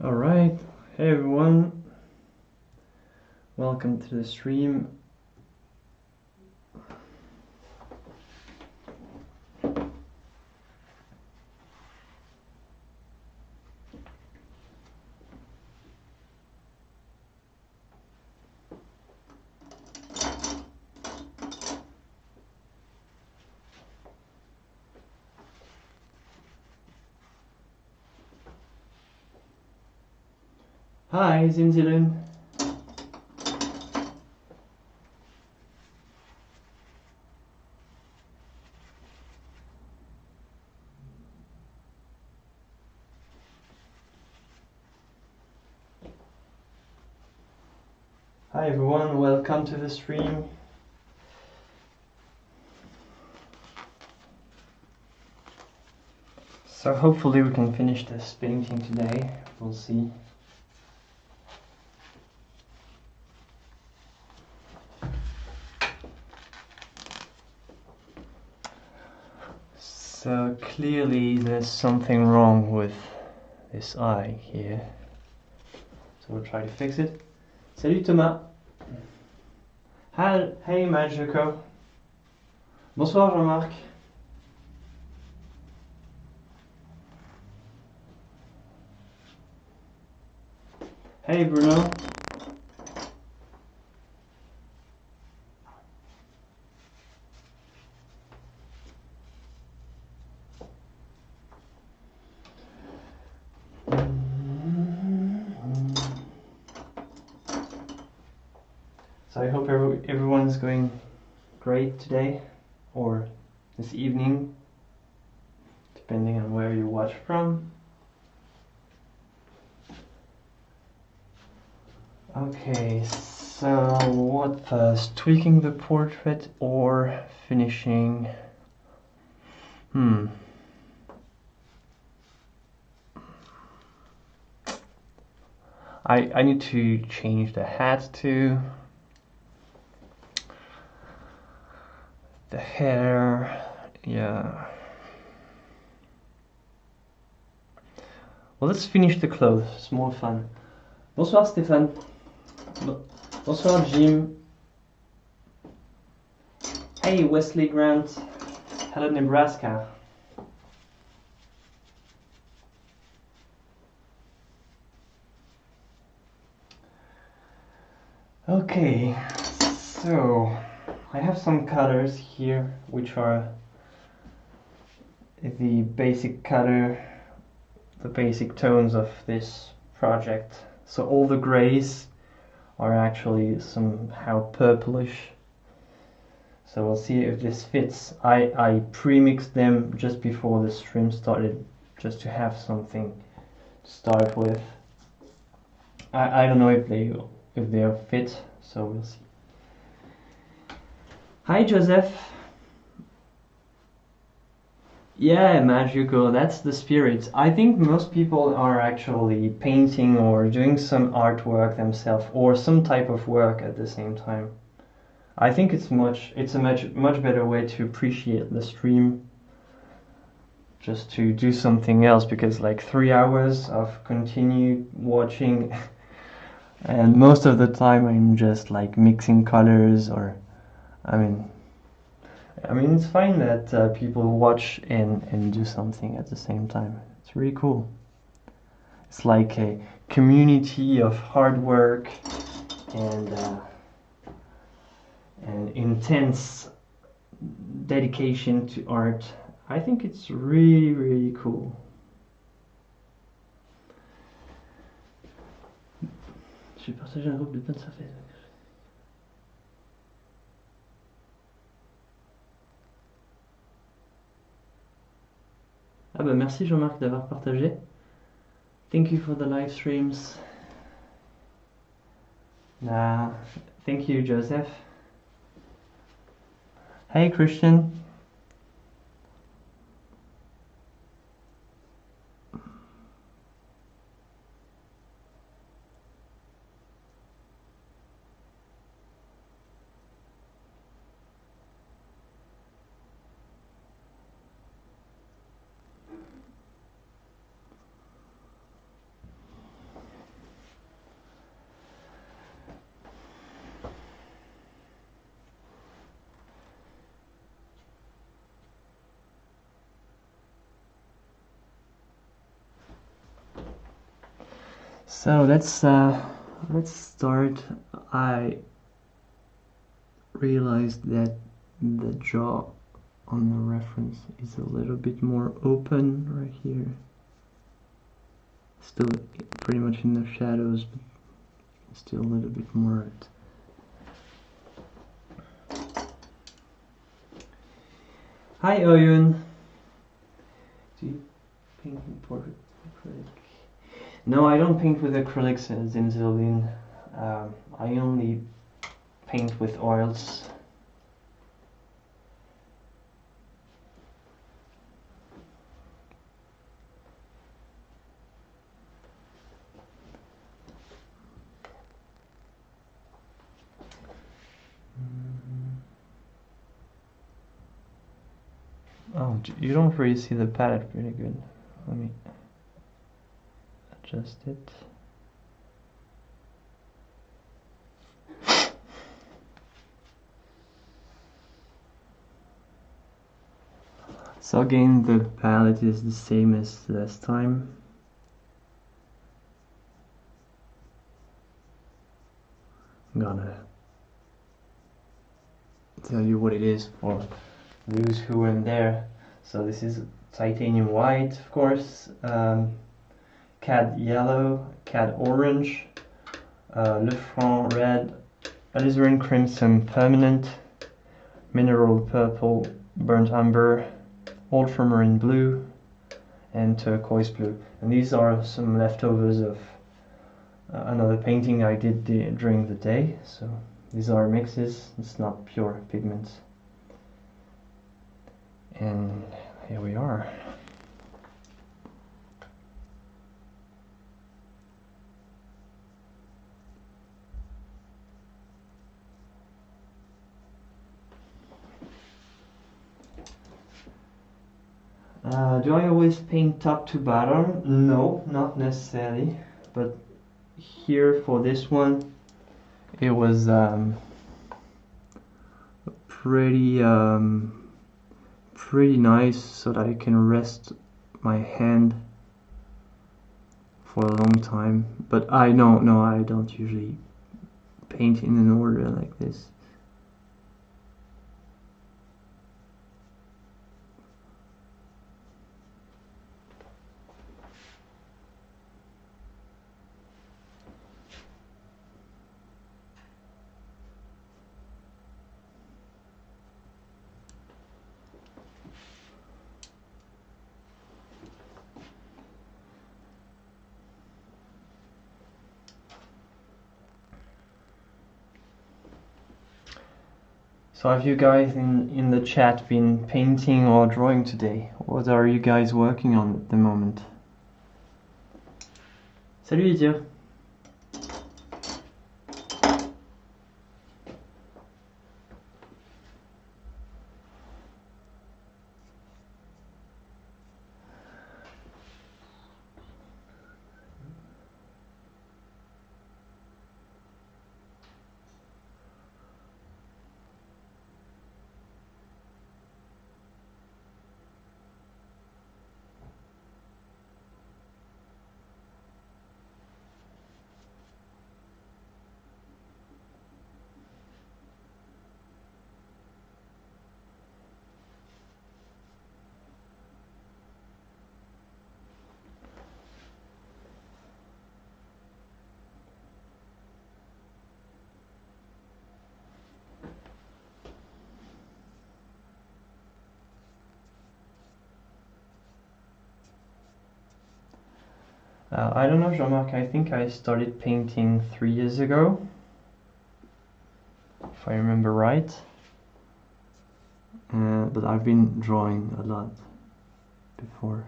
Alright, hey everyone, welcome to the stream. Hi, Zinzilin. Hi everyone, welcome to the stream. So hopefully we can finish this painting today, we'll see. So clearly there's something wrong with this eye here. So we'll try to fix it. Salut Thomas. Hey Majoko. Bonsoir Jean-Marc. Hey Bruno. So I hope everyone's going great today, or this evening, depending on where you watch from. Okay, so what first? Tweaking the portrait or finishing? I need to change the hat too. The hair, yeah. Well, let's finish the clothes, it's more fun. Bonsoir Stéphane. Bonsoir Jim. Hey Wesley Grant. Hello Nebraska. Okay, so I have some colors here which are the basic color, the basic tones of this project. So all the grays are actually somehow purplish. So we'll see if this fits. I pre-mixed them just before the stream started, just to have something to start with. I don't know if they'll fit, so we'll see. Hi Joseph. Yeah, magical, that's the spirit. I think most people are actually painting or doing some artwork themselves, or some type of work at the same time. I think it's a much better way to appreciate the stream, just to do something else, because like 3 hours of continued watching and most of the time I'm just like mixing colors, or I mean it's fine that people watch and do something at the same time. It's really cool. It's like a community of hard work and intense dedication to art. I think it's really, really cool. J'ai partagé un groupe de potes sur Facebook. Ah bah merci Jean-Marc d'avoir partagé. Thank you for the live streams. Thank you Joseph. Hey Christian. So let's start. I realized that the jaw on the reference is a little bit more open right here. Still pretty much in the shadows, but still a little bit more. Hi Oyun. Do you paint in portrait acrylic? No, I don't paint with acrylics, Zimzilin. I only paint with oils. Oh, you don't really see the palette pretty good. Let me adjust it. So again, the palette is the same as last time. I'm gonna tell you what it is for those who weren't there. So this is titanium white, of course, cad yellow, cad orange, le franc red, alizarin crimson permanent, mineral purple, burnt umber, ultramarine blue, and turquoise blue. And these are some leftovers of another painting I did during the day. So these are mixes, it's not pure pigments. And here we are. Do I always paint top to bottom? No, not necessarily. But here for this one, it was pretty nice so that I can rest my hand for a long time. But I don't usually paint in an order like this. So have you guys in the chat been painting or drawing today? What are you guys working on at the moment? Salut Lydia. I don't know, Jean-Marc, I think I started painting 3 years ago, if I remember right. But I've been drawing a lot before.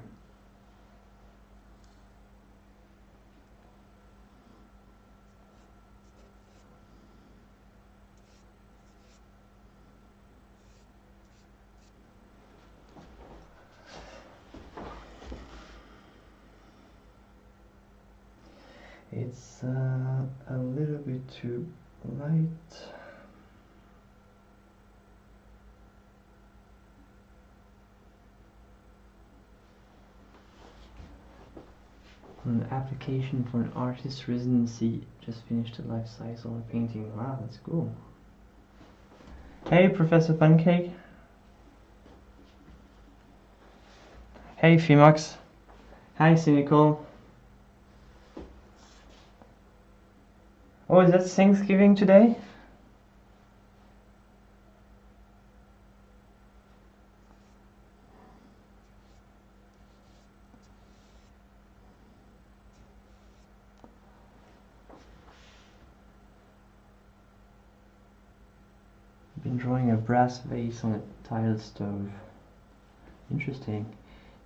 It's a little bit too light. An application for an artist residency. Just finished a life-size oil painting. Wow, that's cool. Hey, Professor Pancake. Hey, Fimox. Hi, Cynical. Oh, is that Thanksgiving today? I've been drawing a brass vase on a tiled stove. Interesting.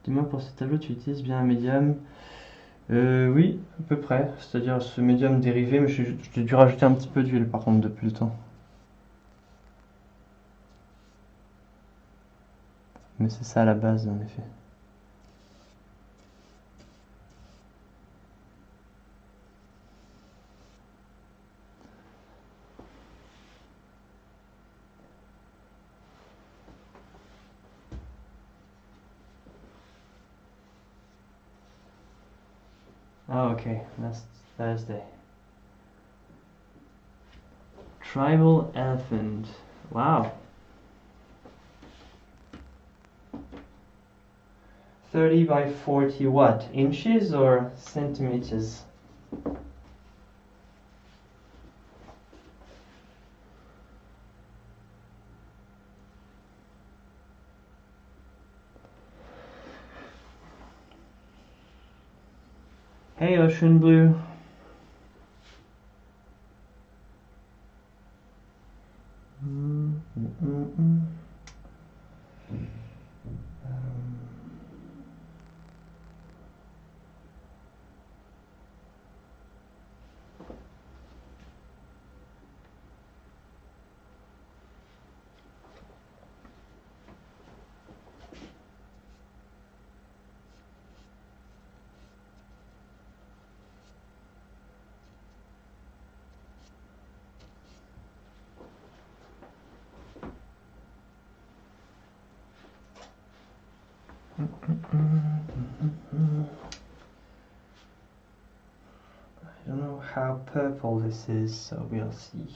Dis-moi, pour ce tableau, tu utilises bien un médium? Oui, à peu près. C'est-à-dire ce médium dérivé, mais j'ai dû rajouter un petit peu d'huile par contre depuis le temps. Mais c'est ça à la base en effet. Oh, okay, that's Thursday. Tribal elephant. Wow. 30 by 40 what? Inches or centimeters? Hey, Ocean Blue. I don't know how purple this is, so we'll see.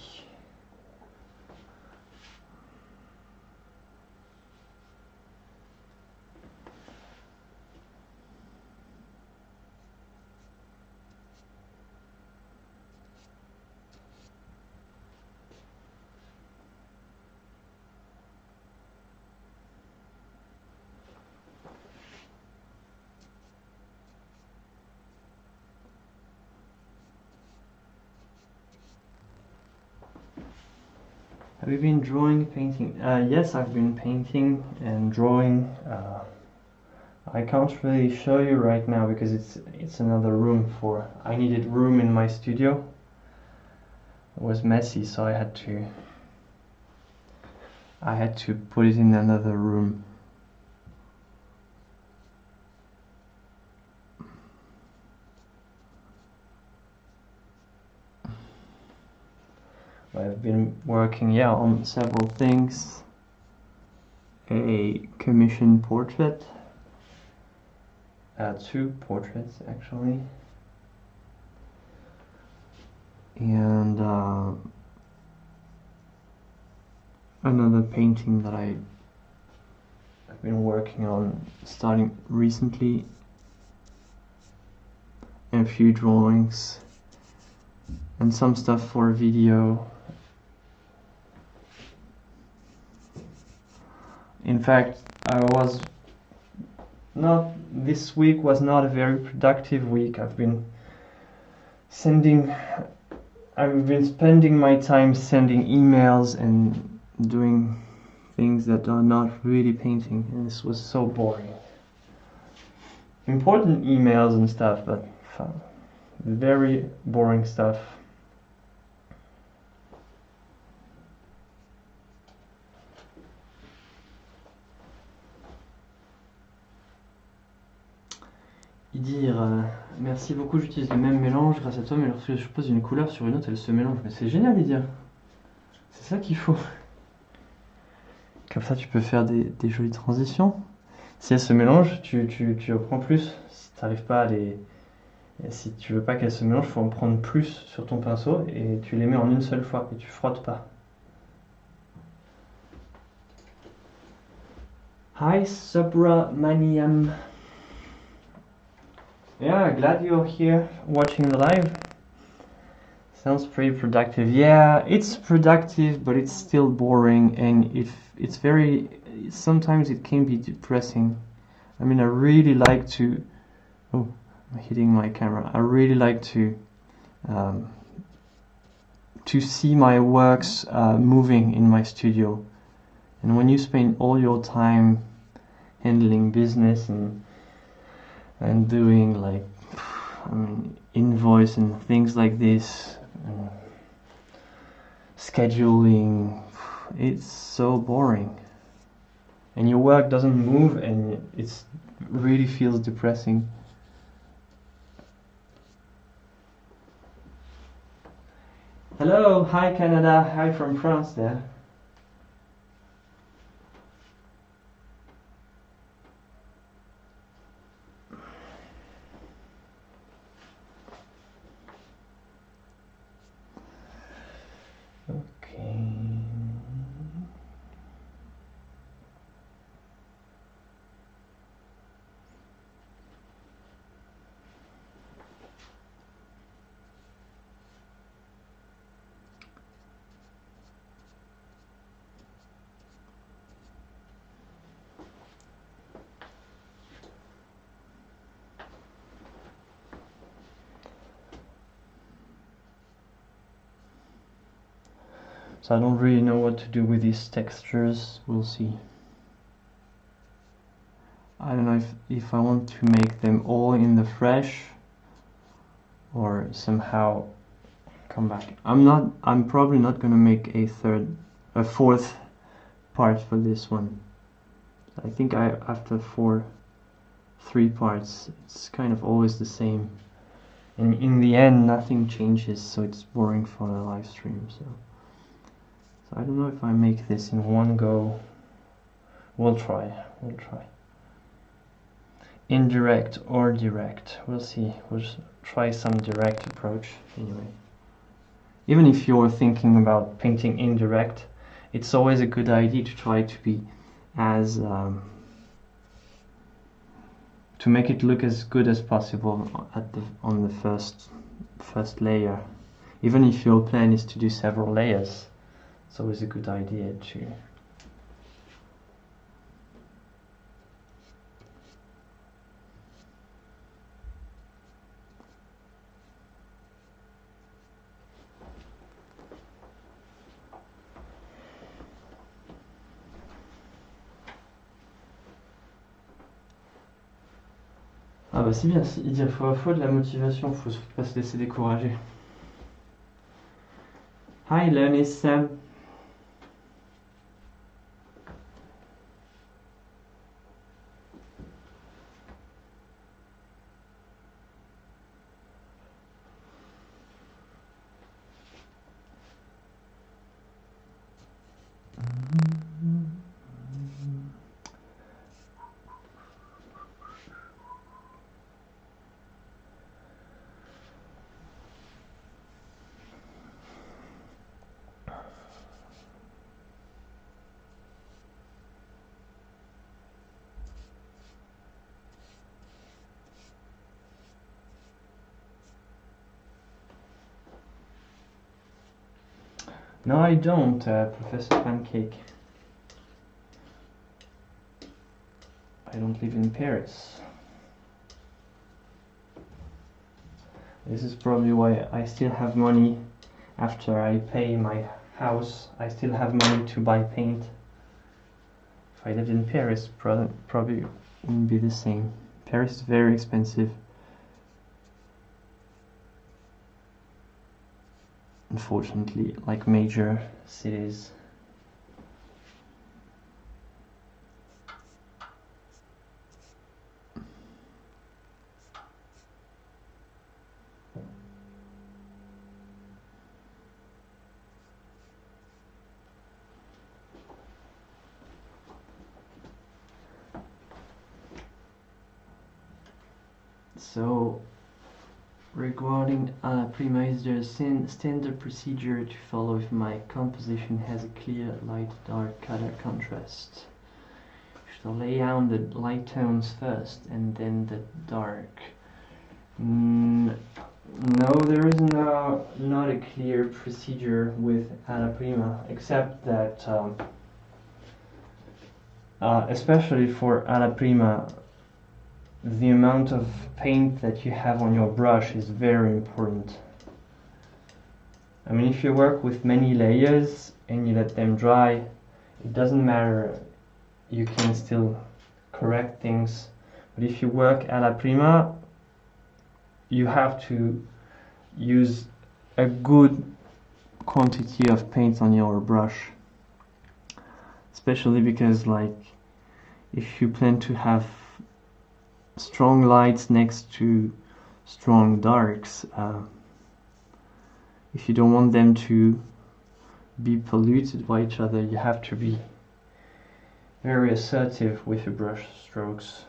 Have you been drawing, painting? Yes, I've been painting and drawing. I can't really show you right now because it's another room for. I needed room in my studio. It was messy, so I had to put it in another room. I've been working, on several things. A commissioned portrait. Two portraits, actually. And another painting that I've been working on starting recently. And a few drawings. And some stuff for a video. In fact, this week was not a very productive week. I've been spending my time sending emails and doing things that are not really painting, and this was so boring. Important emails and stuff, but very boring stuff. Dire merci beaucoup, j'utilise le même mélange grâce à toi, mais lorsque je pose une couleur sur une autre, elle se mélange. Mais c'est génial, Lydia. C'est ça qu'il faut. Comme ça, tu peux faire des jolies transitions. Si elles se mélangent, tu reprends plus. Si tu n'arrives pas à les Et si tu veux pas qu'elles se mélangent, faut en prendre plus sur ton pinceau et tu les mets en une seule fois et tu frottes pas. Hi Subramaniam. Yeah, glad you're here watching the live. Sounds pretty productive. Yeah, it's productive, but it's still boring, and if it's very, sometimes it can be depressing. I mean, I really like to. Oh, I'm hitting my camera. I really like to see my works moving in my studio. And when you spend all your time handling business and doing like, I mean, invoice and things like this, scheduling, it's so boring. And your work doesn't move, and it really feels depressing. Hello, hi Canada, hi from France there. Okay. So I don't really know what to do with these textures. We'll see. I don't know if I want to make them all in the fresh or somehow come back. I'm probably not gonna make a fourth part for this one. I think after 3 parts, it's kind of always the same. And in the end, nothing changes, so it's boring for the live stream. So I don't know if I make this in one go. We'll try. Indirect or direct. We'll see. We'll just try some direct approach anyway. Even if you're thinking about painting indirect, it's always a good idea to try to be as to make it look as good as possible on the first layer. Even if your plan is to do several layers, it's always a good idea to Ah bah c'est bien, il faut de la motivation, faut pas se laisser décourager. Hi Leonis Sam. No, I don't, Professor Pancake. I don't live in Paris. This is probably why I still have money after I pay my house. I still have money to buy paint. If I lived in Paris, probably wouldn't be the same. Paris is very expensive. Unfortunately, like major cities. So Regarding alla prima, is there a standard procedure to follow if my composition has a clear light-dark color contrast? Should I lay down the light tones first and then the dark? No, there is not a clear procedure with alla prima, except that especially for alla prima, the amount of paint that you have on your brush is very important. I mean, if you work with many layers and you let them dry, it doesn't matter, you can still correct things. But if you work alla prima, you have to use a good quantity of paint on your brush, especially because, like, if you plan to have strong lights next to strong darks, if you don't want them to be polluted by each other, you have to be very assertive with your brush strokes.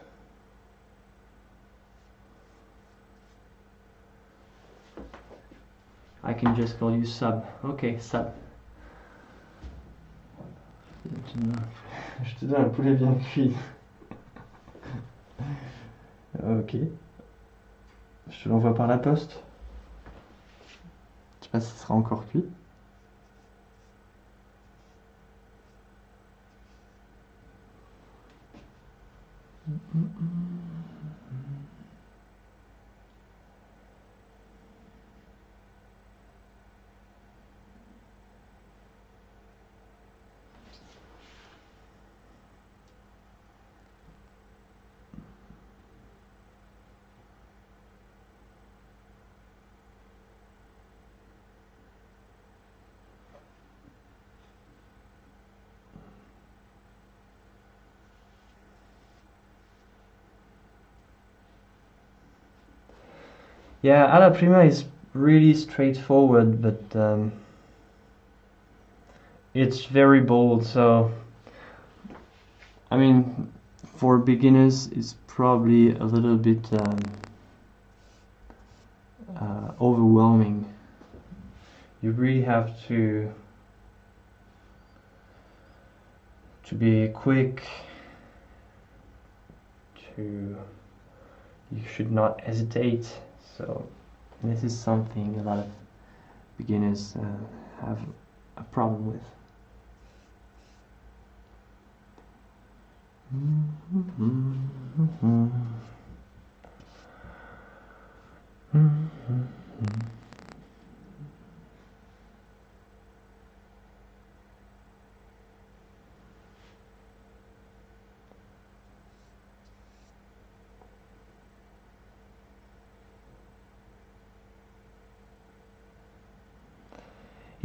I can just call you Sub. Okay, Sub. Je te donne un poulet bien cuit. Ok. Je te l'envoie par la poste. Je sais pas si ce sera encore cuit. Yeah, alla prima is really straightforward, but it's very bold, so I mean, for beginners it's probably a little bit overwhelming. You really have to be quick, you should not hesitate. So this is something a lot of beginners have a problem with.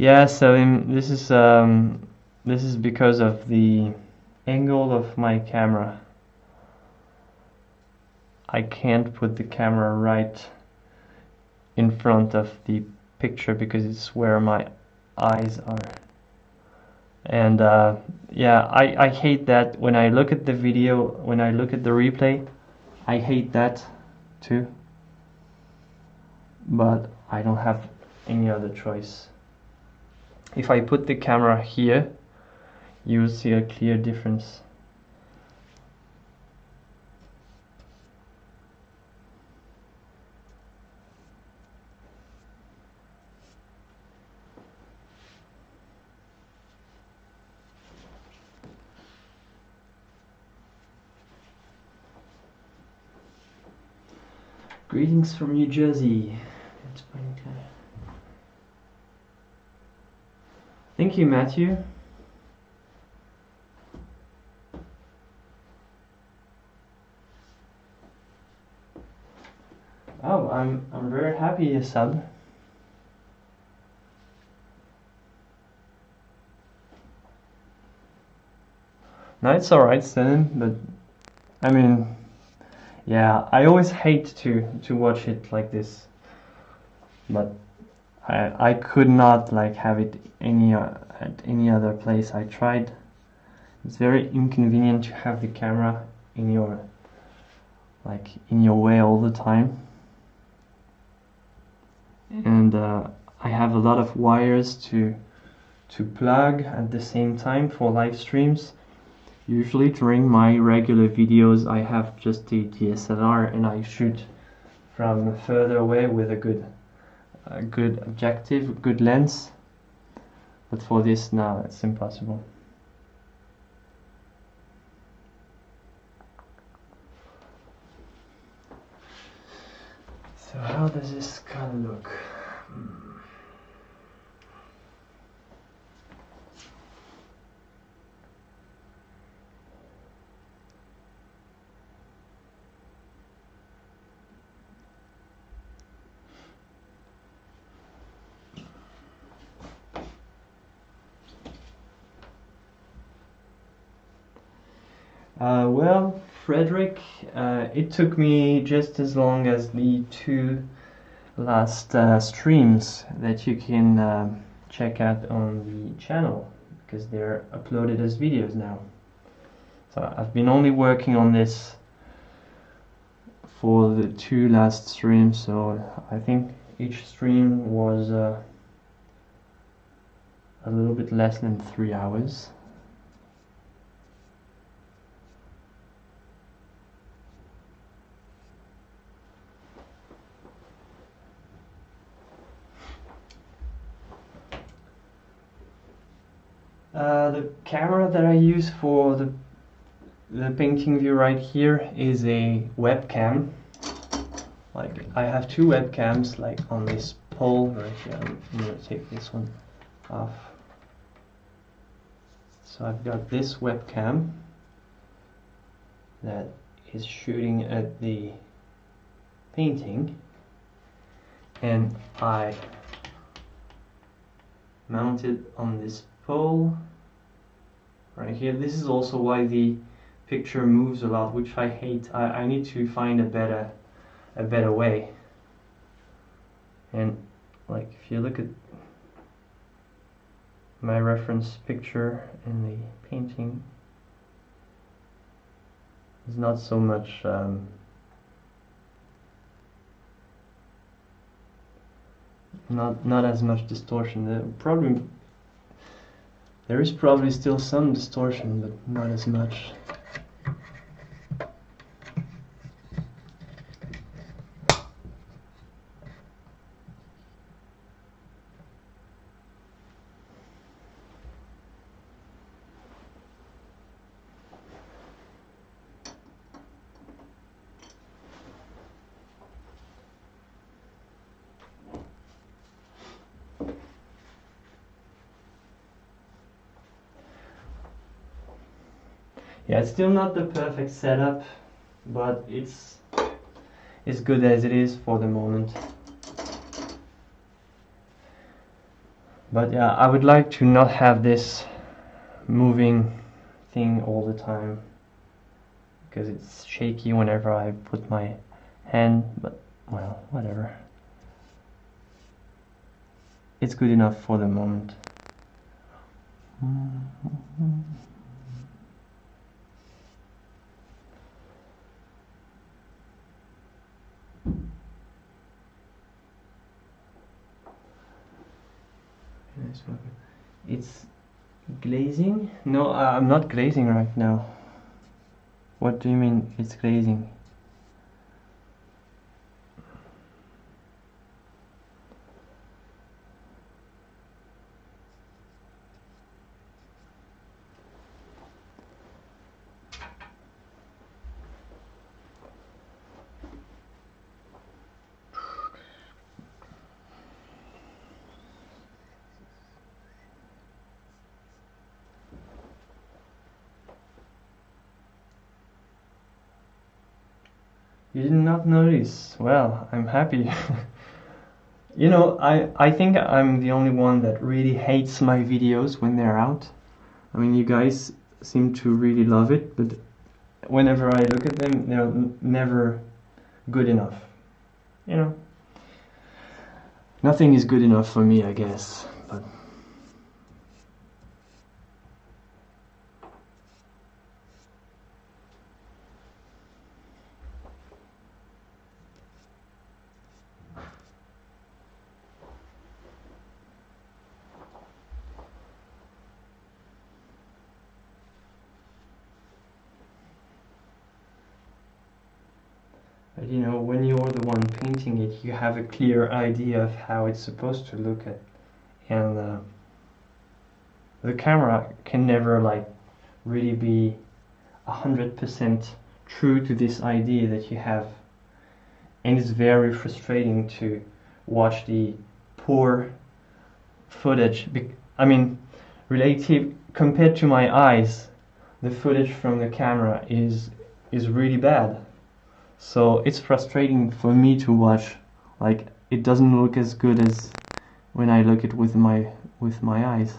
Yeah, so this is because of the angle of my camera. I can't put the camera right in front of the picture because it's where my eyes are. And yeah, I hate that when I look at the video, when I look at the replay, I hate that too. But I don't have any other choice. If I put the camera here, you will see a clear difference. Greetings from New Jersey. Thank you, Matthew. Oh, I'm very happy, Sub. No, it's alright, Stan, but I mean, yeah, I always hate to watch it like this, but I could not like have it at any other place. I tried. It's very inconvenient to have the camera in your way all the time. and I have a lot of wires to plug at the same time for live streams. Usually during my regular videos I have just the DSLR and I shoot from further away with a good objective, good lens. But for this now it's impossible. So how does this color look? Well, Frederick, it took me just as long as the two last streams that you can check out on the channel, because they're uploaded as videos now. So I've been only working on this for the two last streams, so I think each stream was a little bit less than 3 hours. The camera that I use for the painting view right here is a webcam. Like, I have two webcams, like on this pole right here. I'm gonna take this one off. So I've got this webcam that is shooting at the painting, and I mount it on this pole right here. This is also why the picture moves a lot, which I hate. I need to find a better way. And like, if you look at my reference picture in the painting, there's not so much not as much distortion. There is probably still some distortion, but not as much. Yeah, it's still not the perfect setup, but it's as good as it is for the moment. But yeah, I would like to not have this moving thing all the time, because it's shaky whenever I put my hand, but well, whatever. It's good enough for the moment. It's glazing? No, I'm not glazing right now. What do you mean it's glazing? You did not notice? Well, I'm happy. You know, I think I'm the only one that really hates my videos when they're out. I mean, you guys seem to really love it, but whenever I look at them, they're never good enough. You know? Nothing is good enough for me, I guess. But You know, when you're the one painting it, you have a clear idea of how it's supposed to look at, and the camera can never like really be 100% true to this idea that you have, and it's very frustrating to watch the poor footage. I mean, relative compared to my eyes, the footage from the camera is really bad. So it's frustrating for me to watch. Like, it doesn't look as good as when I look at with my eyes.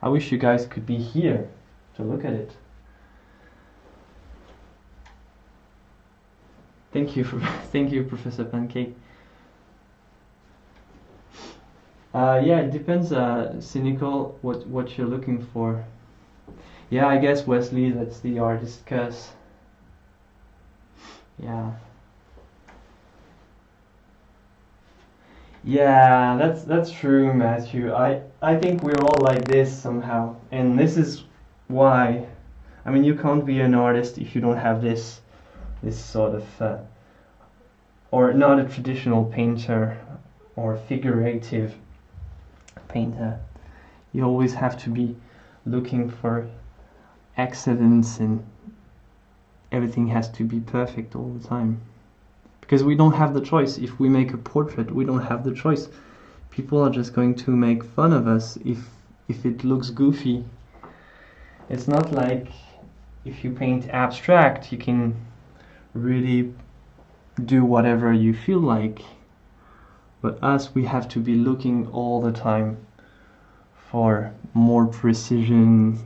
I wish you guys could be here to look at it. Thank you for thank you, Professor Pancake. Yeah, it depends. Cynical, what you're looking for. Yeah, I guess Wesley, that's the artist curse. Yeah. Yeah, that's true, Matthew. I think we're all like this somehow, and this is why. I mean, you can't be an artist if you don't have this sort of, or not a traditional painter or figurative painter. You always have to be looking for excellence, and everything has to be perfect all the time. Because we don't have the choice. If we make a portrait, we don't have the choice. People are just going to make fun of us if it looks goofy. It's not like if you paint abstract, you can really do whatever you feel like. But us, we have to be looking all the time for more precision,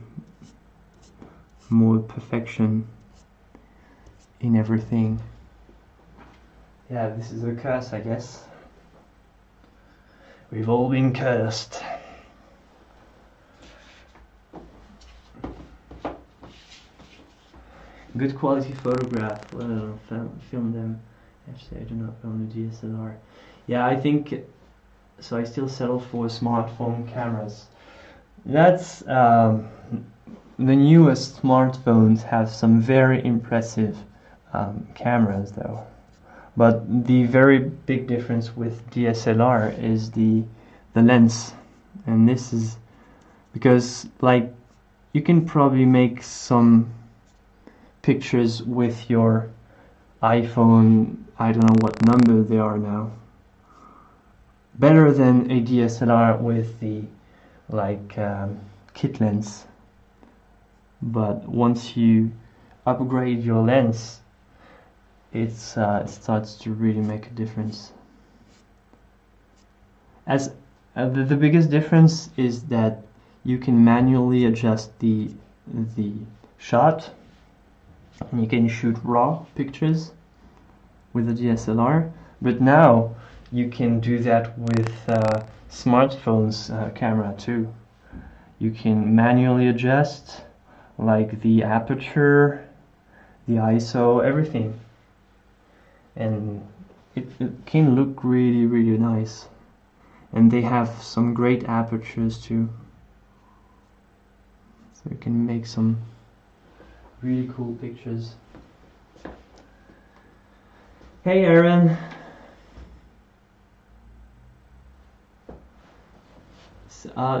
more perfection in everything. Yeah, this is a curse, I guess. We've all been cursed. Good quality photograph. Well, I don't know, film them. Actually, I do not own a DSLR. Yeah, I think so. I still settle for smartphone cameras. That's the newest smartphones have some very impressive cameras, though. But the very big difference with DSLR is the lens, and this is because, like, you can probably make some pictures with your iPhone, I don't know what number they are now, better than a DSLR with the kit lens. But once you upgrade your lens, it starts to really make a difference. As the biggest difference is that you can manually adjust the shot, and you can shoot raw pictures with a DSLR. But now you can do that with smartphones camera too. You can manually adjust like the aperture, the ISO, everything. And it can look really, really nice. And they have some great apertures too. So you can make some really cool pictures. Hey Aaron!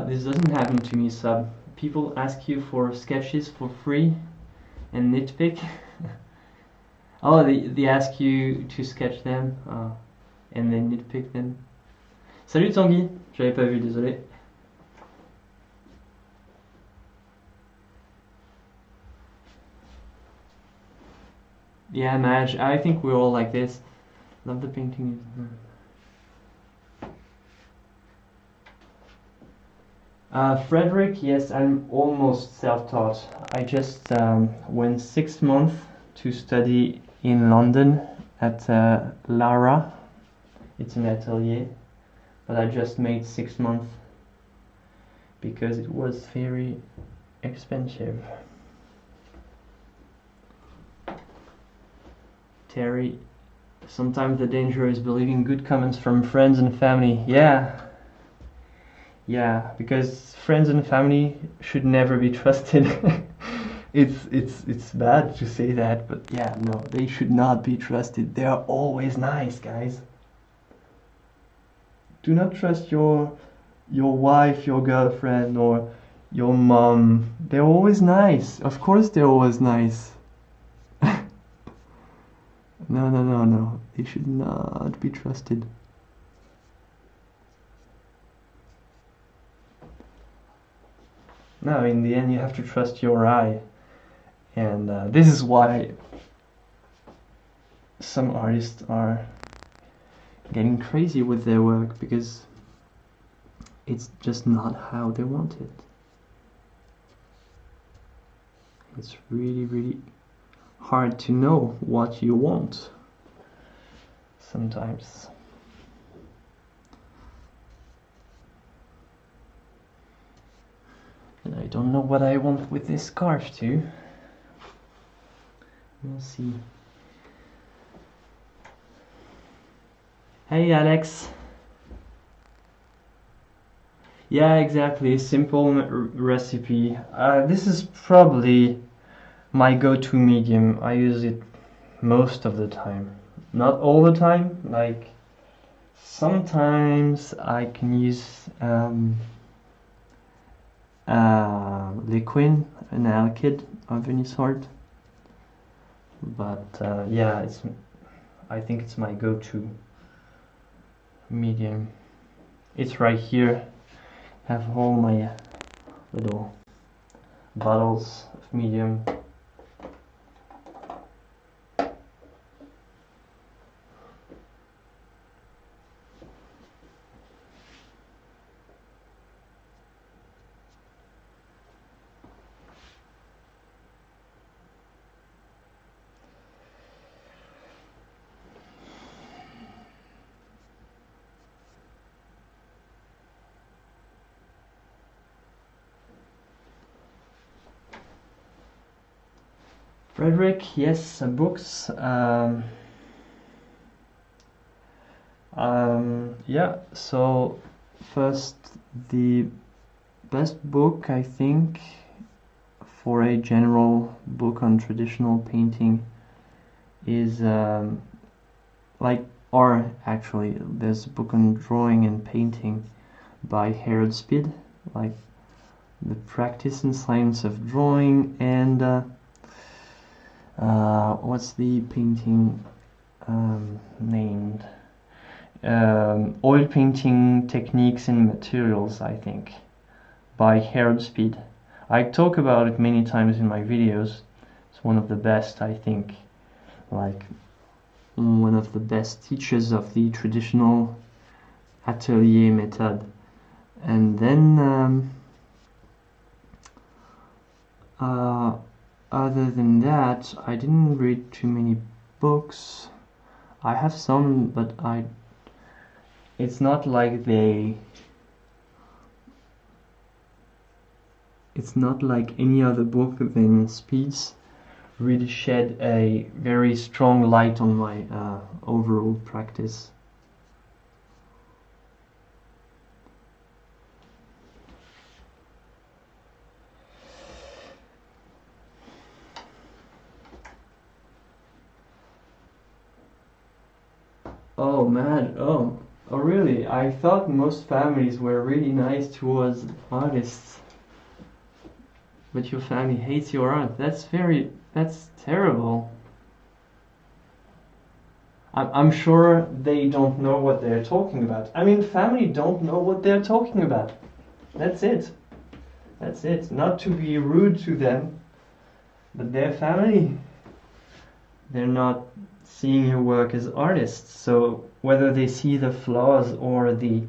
This doesn't happen to me, Sub. People ask you for sketches for free and nitpick. Oh, they ask you to sketch them and then nitpick them. Salut Tanguy, j'avais pas vu, désolé. Yeah, Madge, I think we're all like this. Love the painting. Frederick, yes, I'm almost self-taught. I just went 6 months to study in London at Lara. It's an atelier, but I just made 6 months because it was very expensive. Terry, sometimes the danger is believing good comments from friends and family. Yeah, because friends and family should never be trusted. It's bad to say that, but yeah, no, they should not be trusted. They are always nice, guys. Do not trust your wife, your girlfriend, or your mom. They're always nice. Of course they're always nice. No, no, no, no. They should not be trusted. No, in the end you have to trust your eye. And this is why some artists are getting crazy with their work, because it's just not how they want it. It's really, really hard to know what you want sometimes. And I don't know what I want with this scarf too. We'll see. Hey Alex. Yeah, exactly. Simple recipe. This is probably my go-to medium. I use it most of the time. Not all the time. Like sometimes I can use liquid, an alkyd of any sort. But yeah, I think it's my go-to medium. It's right here. I have all my little bottles of medium. Frederick, yes, books. Yeah, so first, the best book I think for a general book on traditional painting is actually there's a book on drawing and painting by Harold Speed, like the practice and science of drawing, and what's the painting named? Oil painting techniques and materials, I think, by Harold Speed. I talk about it many times in my videos. It's one of the best, I think, like one of the best teachers of the traditional atelier method. And then other than that, I didn't read too many books. I have some, but it's not like it's not like any other book than Speed's really shed a very strong light on my overall practice. Oh man, oh really? I thought most families were really nice towards artists. But your family hates your art. That's terrible. I'm sure they don't know what they're talking about. I mean, family don't know what they're talking about. That's it. That's it. Not to be rude to them, but their family, they're not seeing your work as artists. So whether they see the flaws or the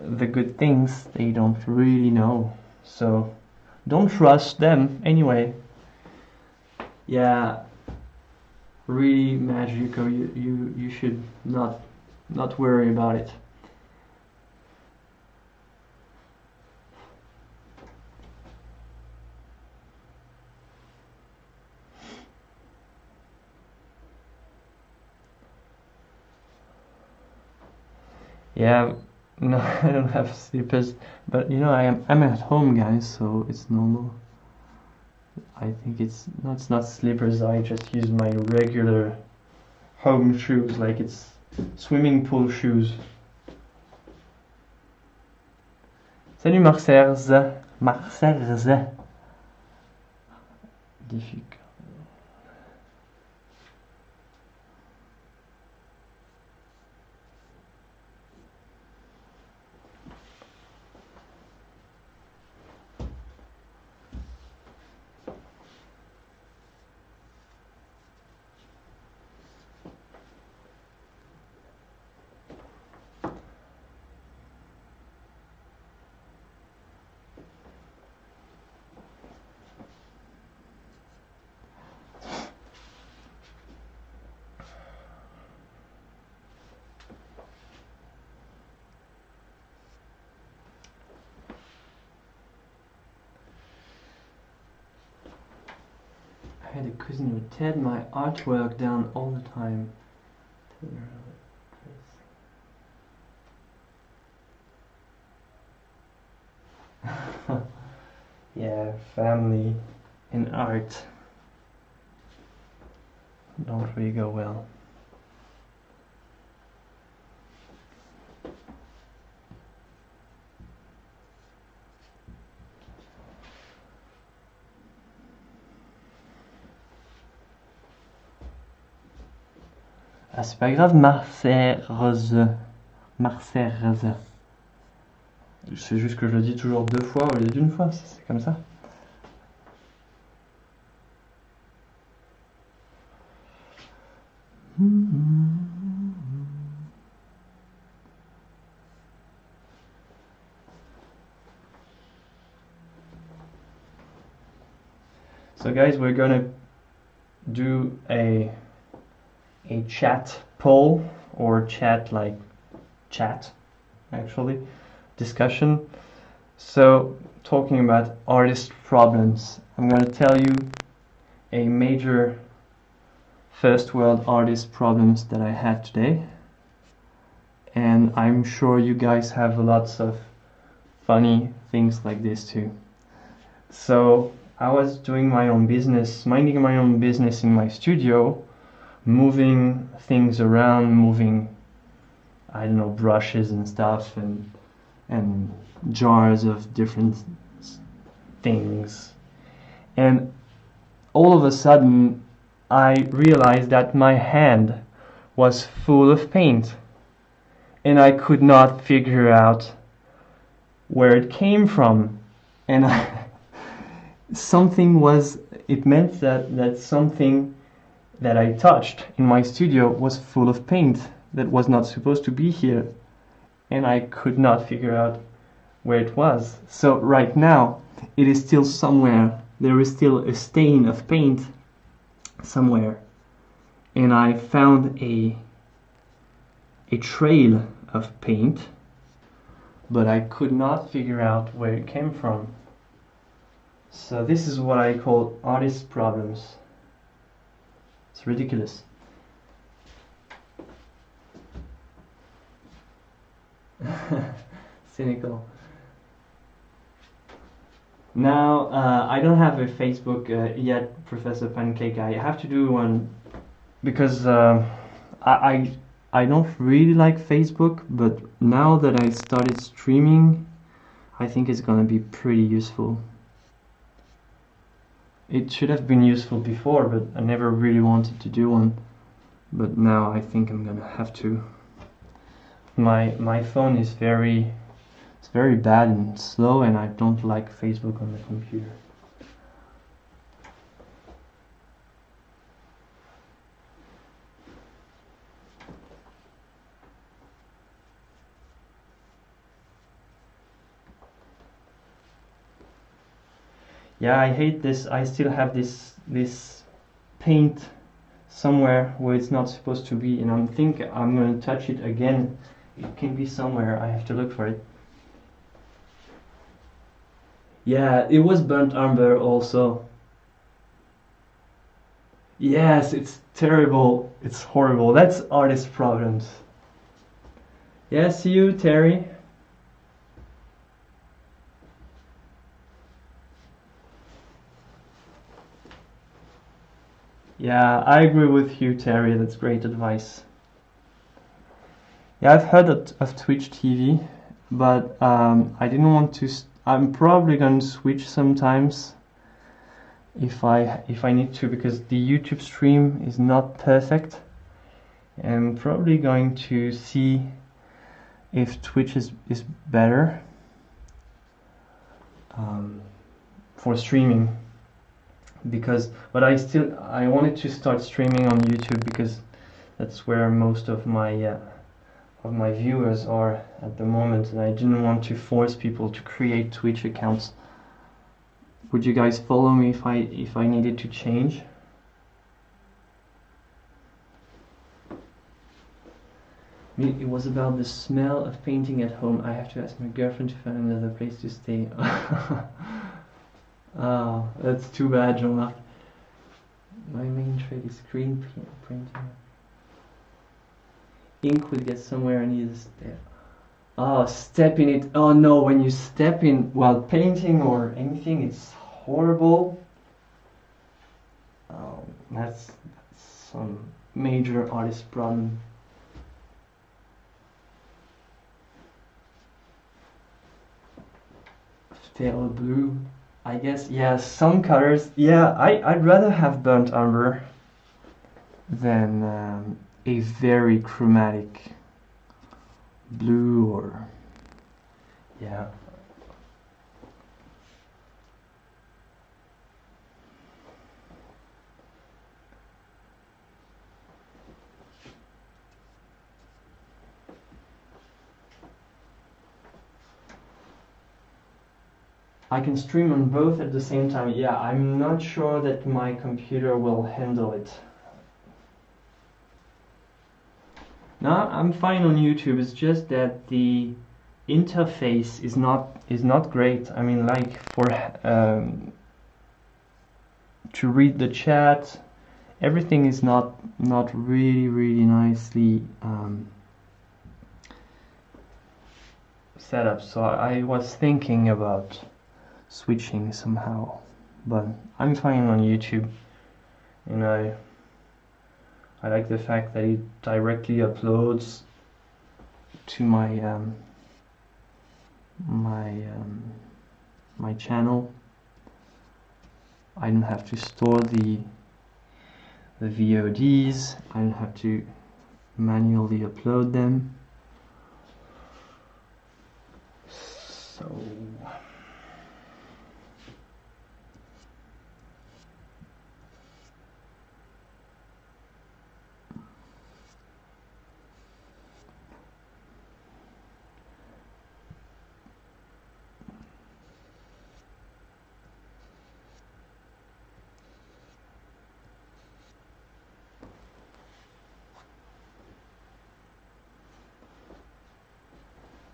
good things, they don't really know. So don't trust them anyway. Yeah, really, Magico, you should not worry about it. Yeah, no, I don't have slippers, but you know I'm at home, guys, so it's normal. I think it's not slippers. I just use my regular home shoes, like it's swimming pool shoes. Salut Marcers. Marcers. Difficult. I had a cousin who teared my artwork down all the time. Yeah, family and art don't really go well. Ah, c'est pas grave, Marcers. Marcers. C'est juste que je le dis toujours deux fois au lieu d'une fois, c'est comme ça. So guys, we're gonna do a chat poll, or chat like chat actually, discussion. So talking about artist problems, I'm gonna tell you a major first world artist problems that I had today, and I'm sure you guys have lots of funny things like this too. So I was doing my own business, minding my own business in my studio, moving things around, moving, I don't know, brushes and stuff, and jars of different things. And all of a sudden I realized that my hand was full of paint, and I could not figure out where it came from. And it meant that something that I touched in my studio was full of paint that was not supposed to be here, and I could not figure out where it was. So right now it is still somewhere. There is still a stain of paint somewhere, and I found a trail of paint, but I could not figure out where it came from. So this is what I call artist problems. It's ridiculous. Cynical. Now, I don't have a Facebook yet, Professor Pancake. I have to do one because I don't really like Facebook, but now that I started streaming, I think it's gonna be pretty useful. It should have been useful before, but I never really wanted to do one. But now I think I'm gonna have to. My phone is very bad and slow, and I don't like Facebook on the computer. Yeah, I hate this. I still have this paint somewhere where it's not supposed to be, and I'm gonna touch it again. It can be somewhere. I have to look for it. Yeah, it was burnt umber also. Yes, it's terrible. It's horrible. That's artist problems. Yeah, see you, Terry. Yeah, I agree with you, Terry. That's great advice. Yeah, I've heard of Twitch TV, but I didn't want to. I'm probably going to switch sometimes if I need to, because the YouTube stream is not perfect. I'm probably going to see if Twitch is better for streaming, but I wanted to start streaming on YouTube because that's where most of my viewers are at the moment, and I didn't want to force people to create Twitch accounts. Would you guys follow me if I needed to change? It was about the smell of painting at home. I have to ask my girlfriend to find another place to stay. Oh, that's too bad, Jean-Marc. My main trade is screen printing. Ink would get somewhere and need a step. Oh, step in it. Oh no, when you step in while painting or anything, it's horrible. Oh, that's some major artist problem. Pale blue, I guess. Yeah, some colors. Yeah, I'd rather have burnt umber than a very chromatic blue or yeah. I can stream on both at the same time. Yeah, I'm not sure that my computer will handle it. No, I'm fine on YouTube. It's just that the interface is not great. I mean, like for to read the chat, everything is not really nicely set up. So I was thinking about switching somehow, but I'm fine on YouTube, and I like the fact that it directly uploads to my channel. I don't have to store the VODs. I don't have to manually upload them. So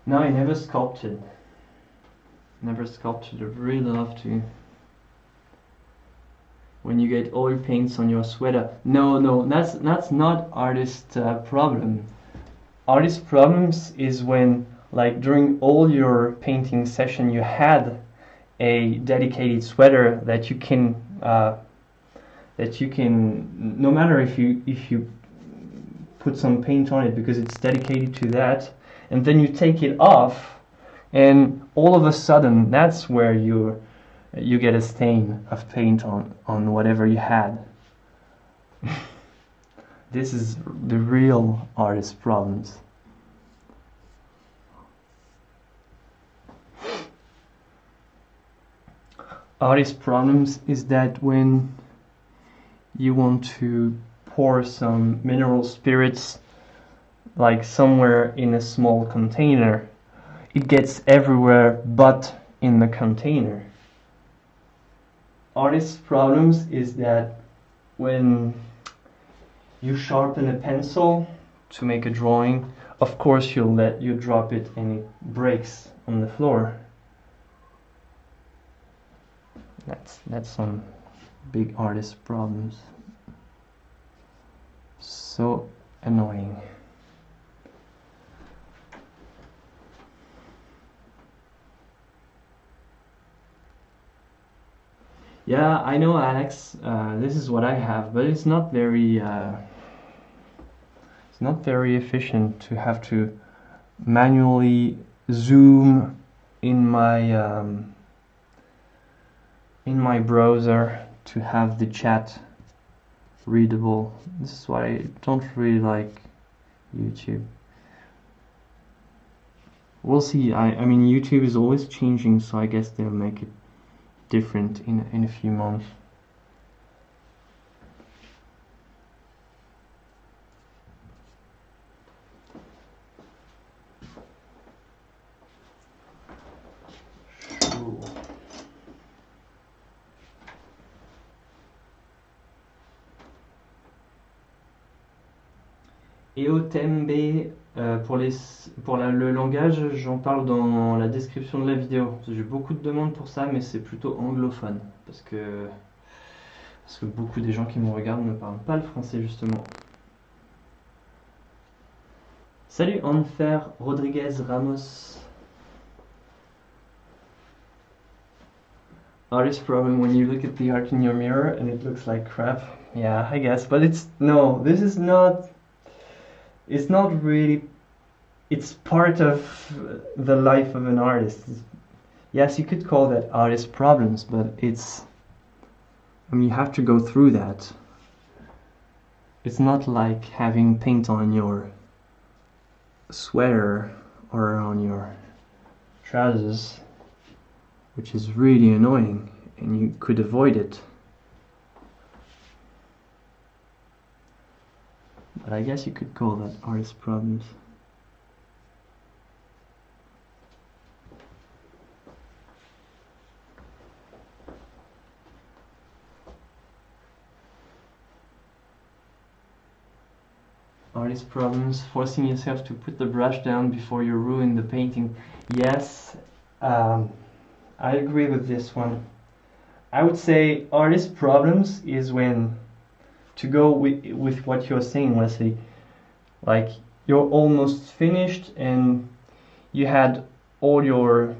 no, I never sculpted. Never sculpted. I'd really love to. When you get oil paints on your sweater. No, that's not artist problem. Artist problems is when, like, during all your painting session, you had a dedicated sweater that you can no matter if you put some paint on it because it's dedicated to that, and then you take it off, and all of a sudden that's where you get a stain of paint on whatever you had. This is the real artist problems. Artist problems is that when you want to pour some mineral spirits like somewhere in a small container, it gets everywhere but in the container. Artist problems is that when you sharpen a pencil to make a drawing, of course you drop it and it breaks on the floor. That's some big artist problems. So annoying. Yeah, I know, Alex. This is what I have, but it's not very efficient to have to manually zoom in my browser to have the chat readable. This is why I don't really like YouTube. We'll see. I mean, YouTube is always changing, so I guess they'll make it different in a few months. EOTMB, le langage, j'en parle dans la description de la vidéo. J'ai beaucoup de demandes pour ça, mais c'est plutôt anglophone. Parce que beaucoup des gens qui me regardent ne parlent pas le français, justement. Salut Anfer Rodriguez Ramos. Artist problem when you look at the art in your mirror and it looks like crap. Yeah, I guess, but it's not really, it's part of the life of an artist. Yes, you could call that artist problems, but you have to go through that. It's not like having paint on your sweater or on your trousers, which is really annoying, and you could avoid it. But I guess you could call that artist problems. Artist problems, forcing yourself to put the brush down before you ruin the painting. Yes, I agree with this one. I would say artist problems is when, to go with what you're saying, Leslie, like you're almost finished and you had all your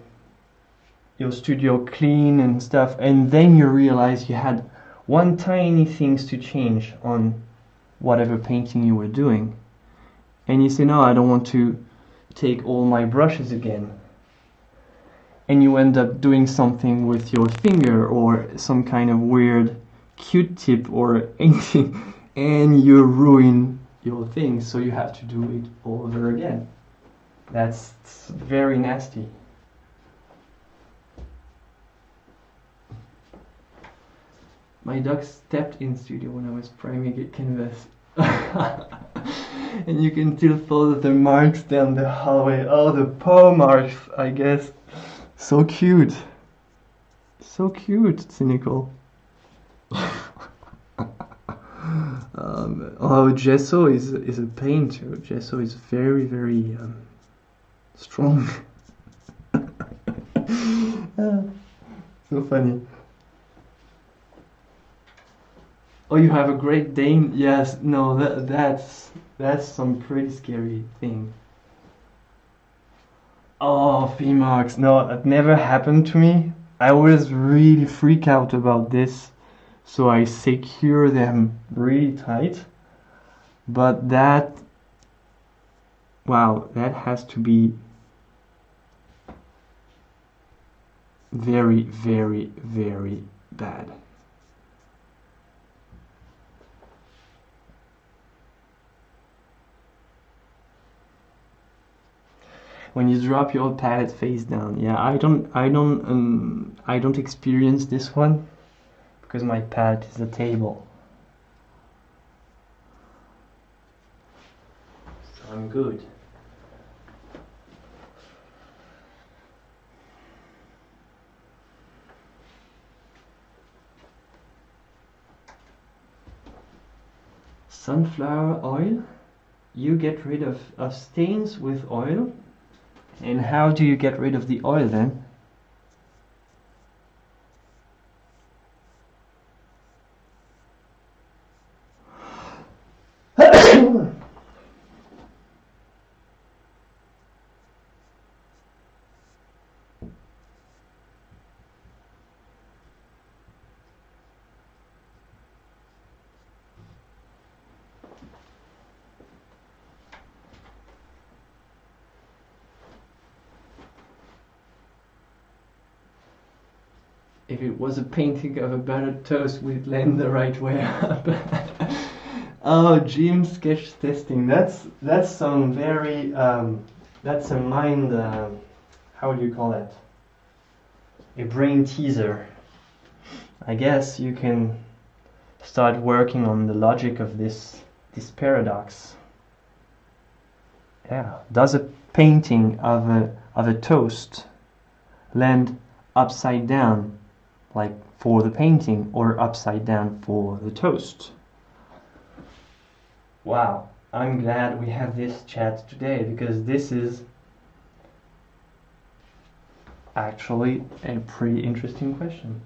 studio clean and stuff, and then you realize you had one tiny things to change on whatever painting you were doing, and you say, no, I don't want to take all my brushes again, and you end up doing something with your finger or some kind of weird Q-tip or anything, and you ruin your thing, so you have to do it all over again. That's very nasty. My dog stepped in studio when I was priming a canvas. And you can still follow the marks down the hallway. Oh, the paw marks, I guess. So cute. So cute, cynical. Gesso is a pain too. Gesso is very, very strong. So funny. Oh, you have a Great Dane? Yes. No, that's some pretty scary thing. Oh, Phoenix. No, that never happened to me. I always really freak out about this, so I secure them really tight. But wow, that has to be very, very, very bad. When you drop your palette face down, yeah, I don't experience this one because my palette is a table, so I'm good. Sunflower oil, you get rid of stains with oil. And how do you get rid of the oil then? if it was a painting of a buttered toast, would it land the right way up? Oh, Jim sketch testing. That's some very that's a mind. How do you call that? A brain teaser. I guess you can start working on the logic of this paradox. Yeah. Does a painting of a toast land upside down, like for the painting, or upside down for the toast? Wow, I'm glad we have this chat today, because this is actually a pretty interesting question.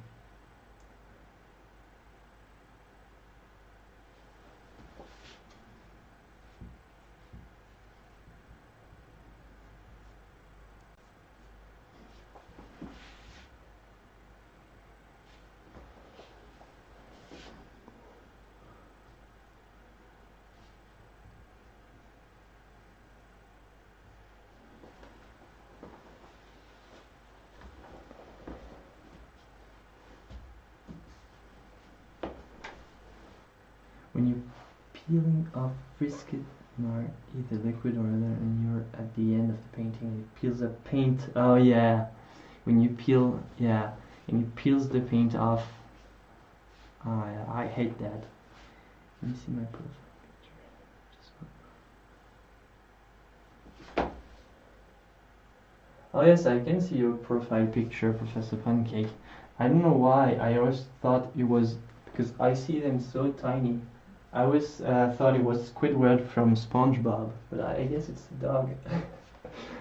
When you're peeling off brisket mark, either liquid or other, and you're at the end of the painting, it peels the paint. Oh yeah, when you peel, yeah, and it peels the paint off. Oh yeah, I hate that. Let me see my profile picture. Oh yes, I can see your profile picture, Professor Pancake. I don't know why. I always thought it was because I see them so tiny. I always thought it was Squidward from SpongeBob, but I guess it's the dog.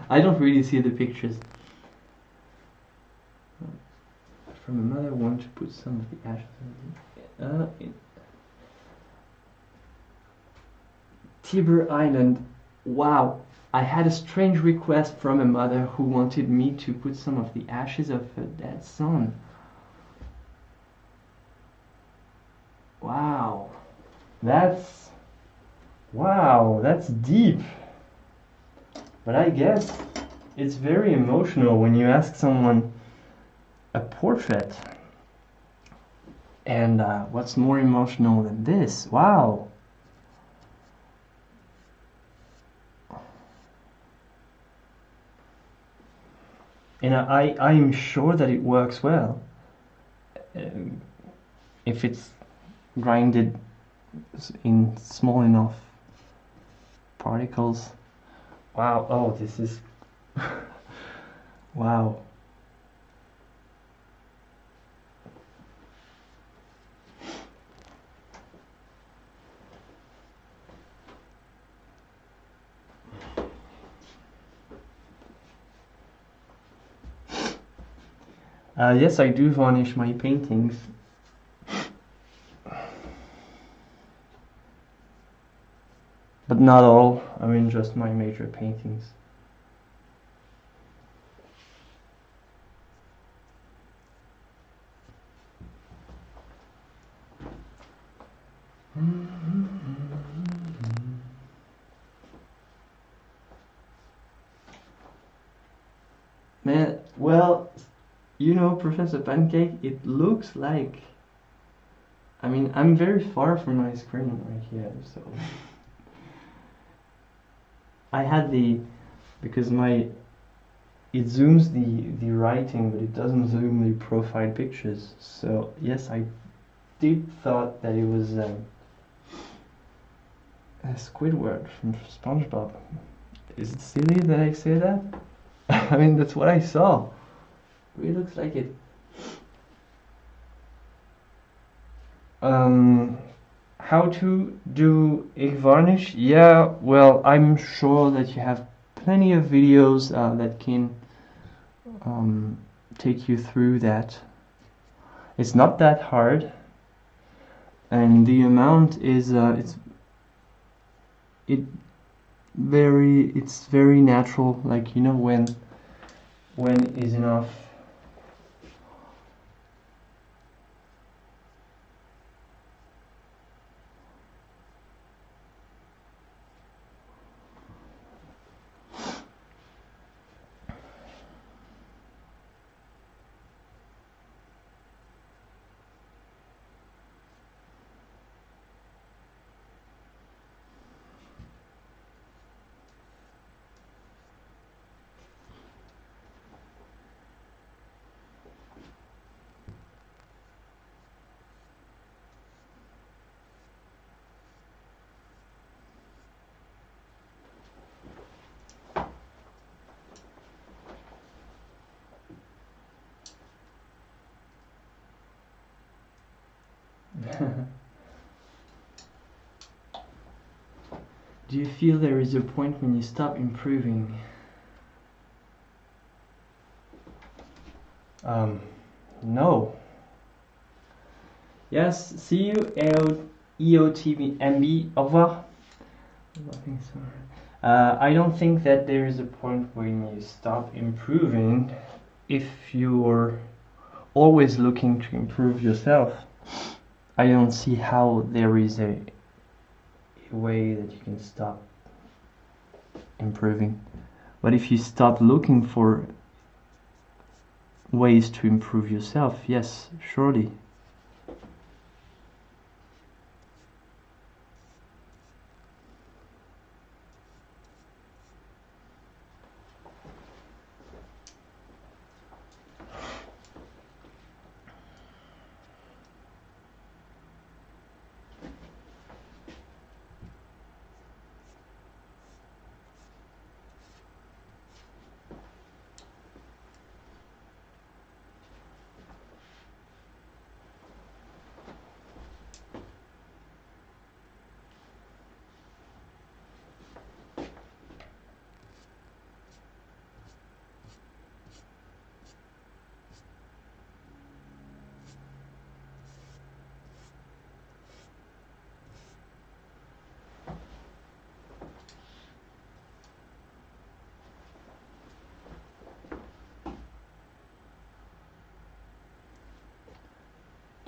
I don't really see the pictures. From a mother, want to put some of the ashes in Tiber Island. Wow, I had a strange request from a mother who wanted me to put some of the ashes of her dead son. Wow. That's deep. But I guess it's very emotional when you ask someone a portrait. And what's more emotional than this? Wow. And I'm sure that it works well. If it's grinded in small enough particles. Wow, oh, this is wow. Yes, I do varnish my paintings. But not all, I mean just my major paintings. Man, well, you know, Professor Pancake, it looks like... I mean, I'm very far from my screen right here, so... I had because it zooms the writing, but it doesn't zoom the profile pictures. So yes, I did thought that it was a Squidward from SpongeBob. Is it silly that I say that? I mean, that's what I saw. It really looks like it. How to do a varnish? Yeah, well, I'm sure that you have plenty of videos that can take you through that. It's not that hard, and the amount is it's very natural. Like, you know, when is enough. Do you feel there is a point when you stop improving? No. Yes, see you, EOTMB. Au revoir. I don't think that there is a point when you stop improving if you're always looking to improve yourself. I don't see how there is a way that you can stop improving. But if you stop looking for ways to improve yourself, yes, surely.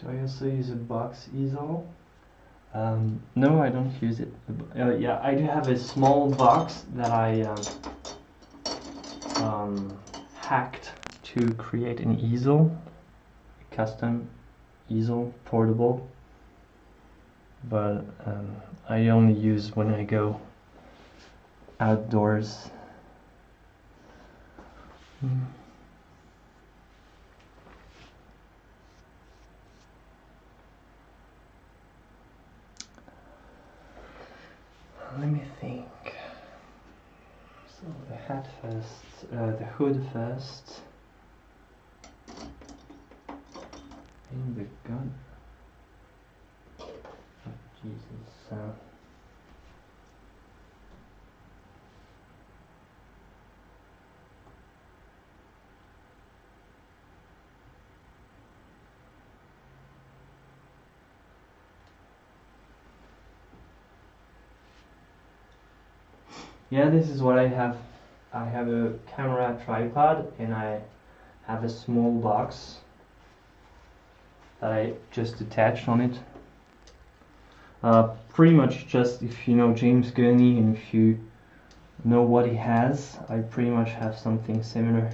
Do I also use a box easel? No, I don't use it. Yeah, I do have a small box that I hacked to create an easel, a custom easel, portable. But I only use when I go outdoors. Let me think. So the hat first, the hood first, and the gun. Oh, Jesus. Yeah, this is what I have. I have a camera tripod and I have a small box that I just attached on it. Pretty much just if you know James Gurney and if you know what he has, I pretty much have something similar.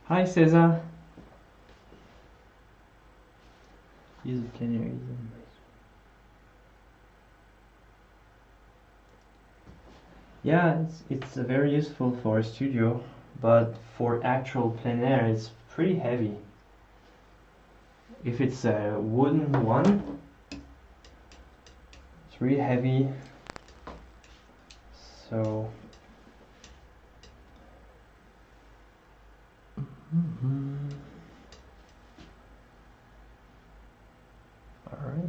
Hi César. Use the plenary. Yeah, it's very useful for a studio, but for actual plein air it's pretty heavy. If it's a wooden one, it's really heavy. So all right.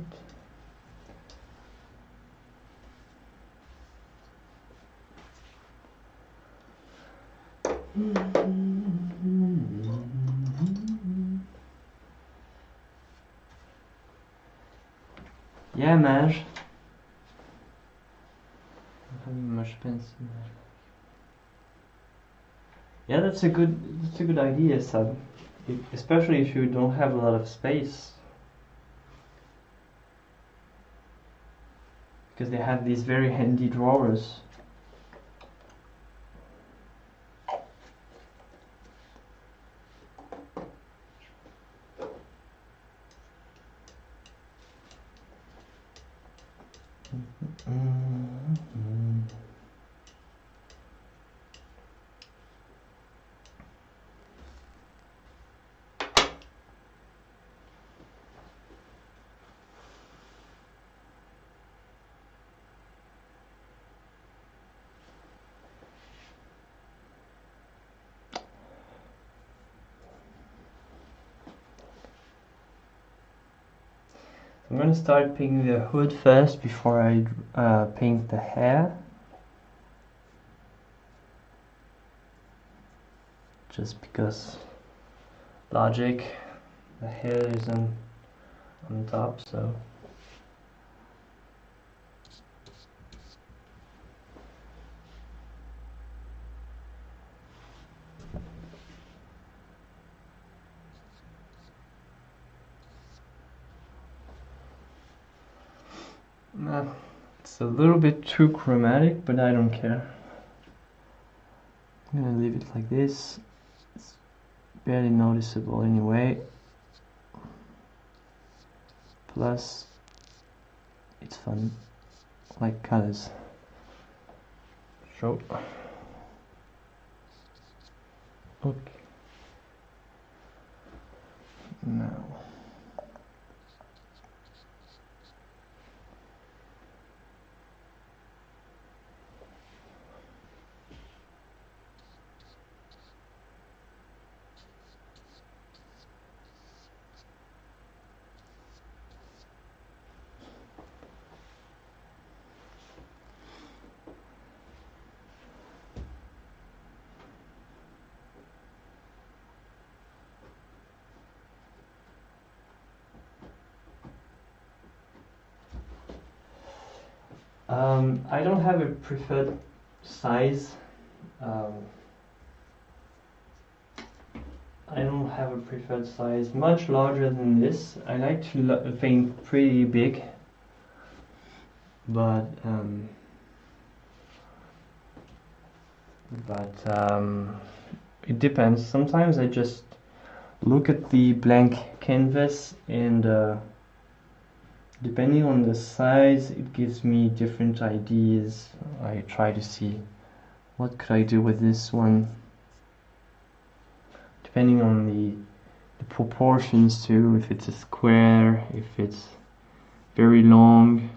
Yeah, Maj. Yeah, that's a good idea, Sab. Especially if you don't have a lot of space. Because they have these very handy drawers. I'm going to start painting the hood first before I paint the hair. Just because logic, the hair is on top, so. It's a little bit too chromatic, but I don't care. I'm gonna leave it like this. It's barely noticeable anyway. Plus, it's fun, like colors. So, okay. Now. I don't have a preferred size. I don't have a preferred size much larger than this. I like to paint pretty big, but it depends. Sometimes I just look at the blank canvas and depending on the size, it gives me different ideas. I try to see what could I do with this one, depending on the proportions too, if it's a square, if it's very long.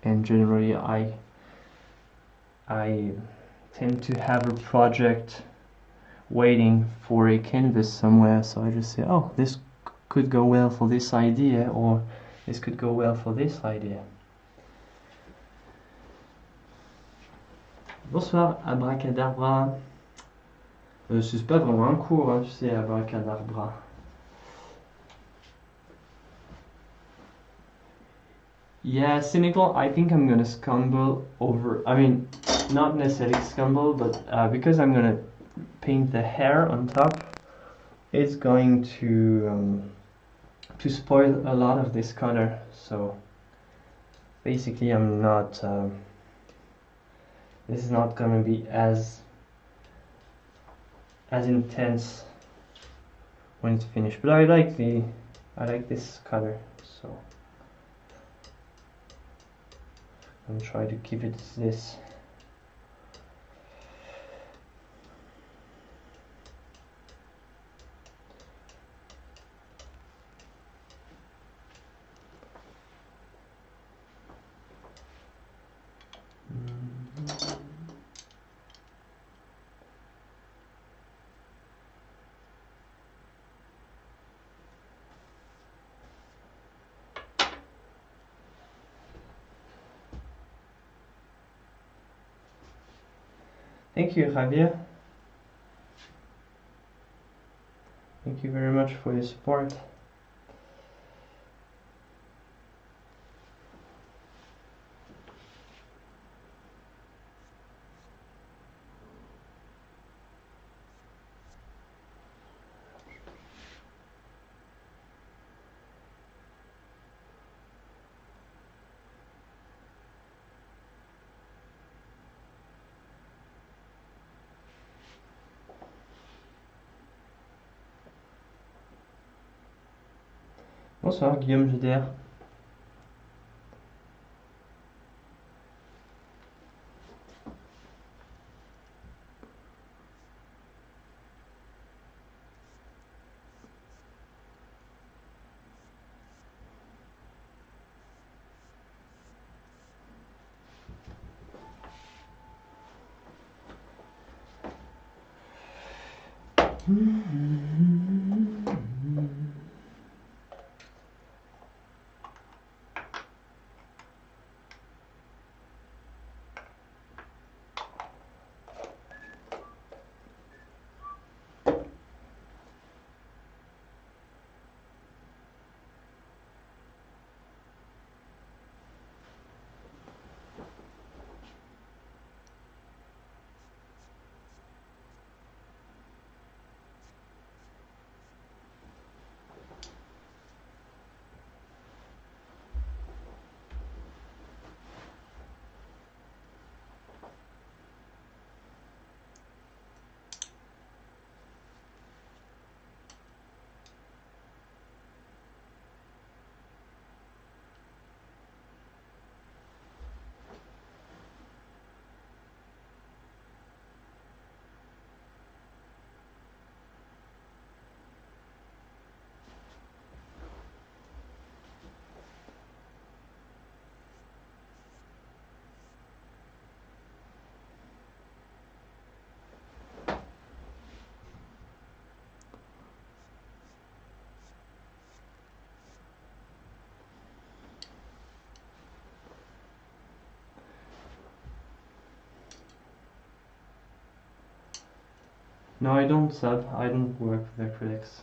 And generally I tend to have a project waiting for a canvas somewhere, so I just say, oh, this could go well for this idea, or this could go well for this idea. Bonsoir, abracadabra. C'est pas vraiment un cours, hein, tu sais, abracadabra. Yeah, cynical, I think I'm gonna scumble over, I mean, not necessarily scumble, but because I'm gonna paint the hair on top, it's going to spoil a lot of this color. So basically I'm not this is not gonna be as intense when it's finished, but I like this color, so I'm trying to keep it this. Thank you, Javier. Thank you very much for your support. Bonsoir Guillaume JDR. No, I don't sub. I don't work with the critics.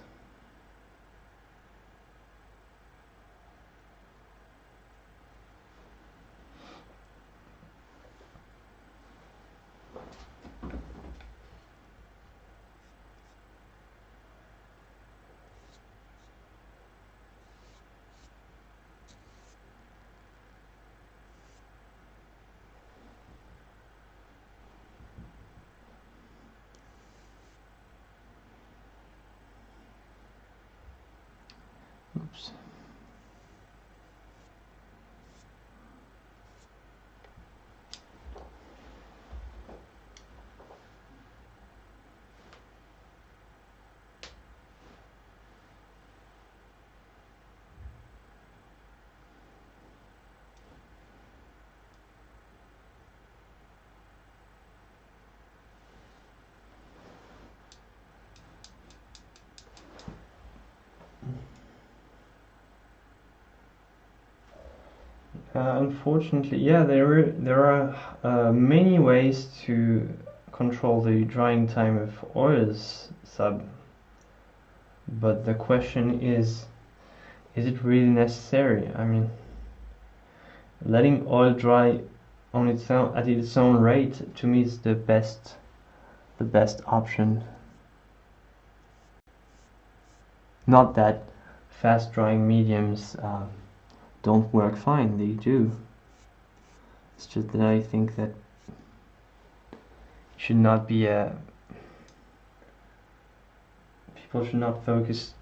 Oops. Unfortunately, yeah, there are many ways to control the drying time of oils sub, but the question is it really necessary? I mean, letting oil dry on its own at its own rate to me is the best option. Not that fast drying mediums don't work fine, they do. It's just that I think that should not be people should not focus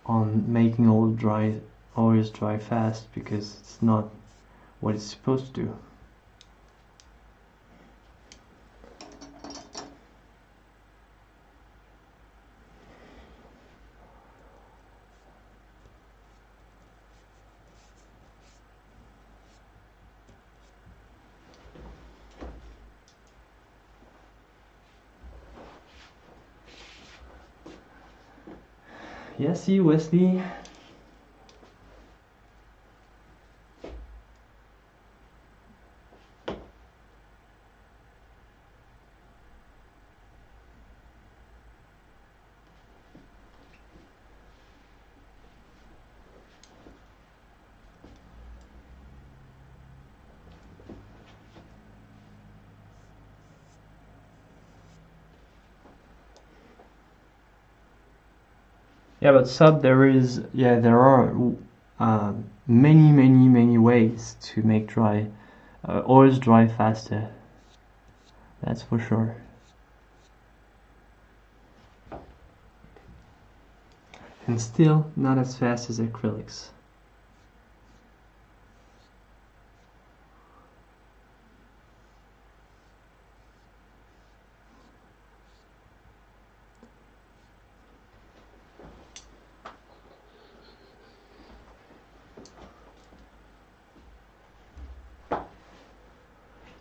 on making oils dry fast, because it's not what it's supposed to do. Yeah, see you, Wesley. Yeah, but sub there is, yeah, there are many ways to make dry oils dry faster. That's for sure. And still not as fast as acrylics.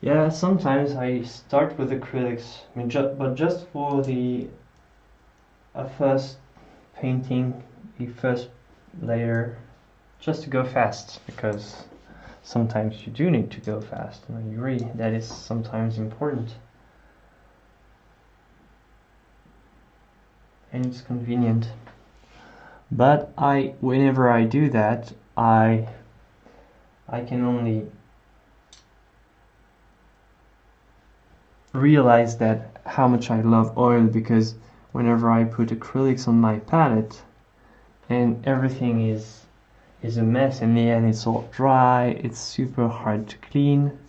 Yeah, sometimes I start with acrylics, I mean, but just for the first painting, the first layer, just to go fast, because sometimes you do need to go fast, and I agree that is sometimes important. And it's convenient. But whenever I do that, I can only realize that how much I love oil, because whenever I put acrylics on my palette and everything is a mess in the end, it's all dry, it's super hard to clean.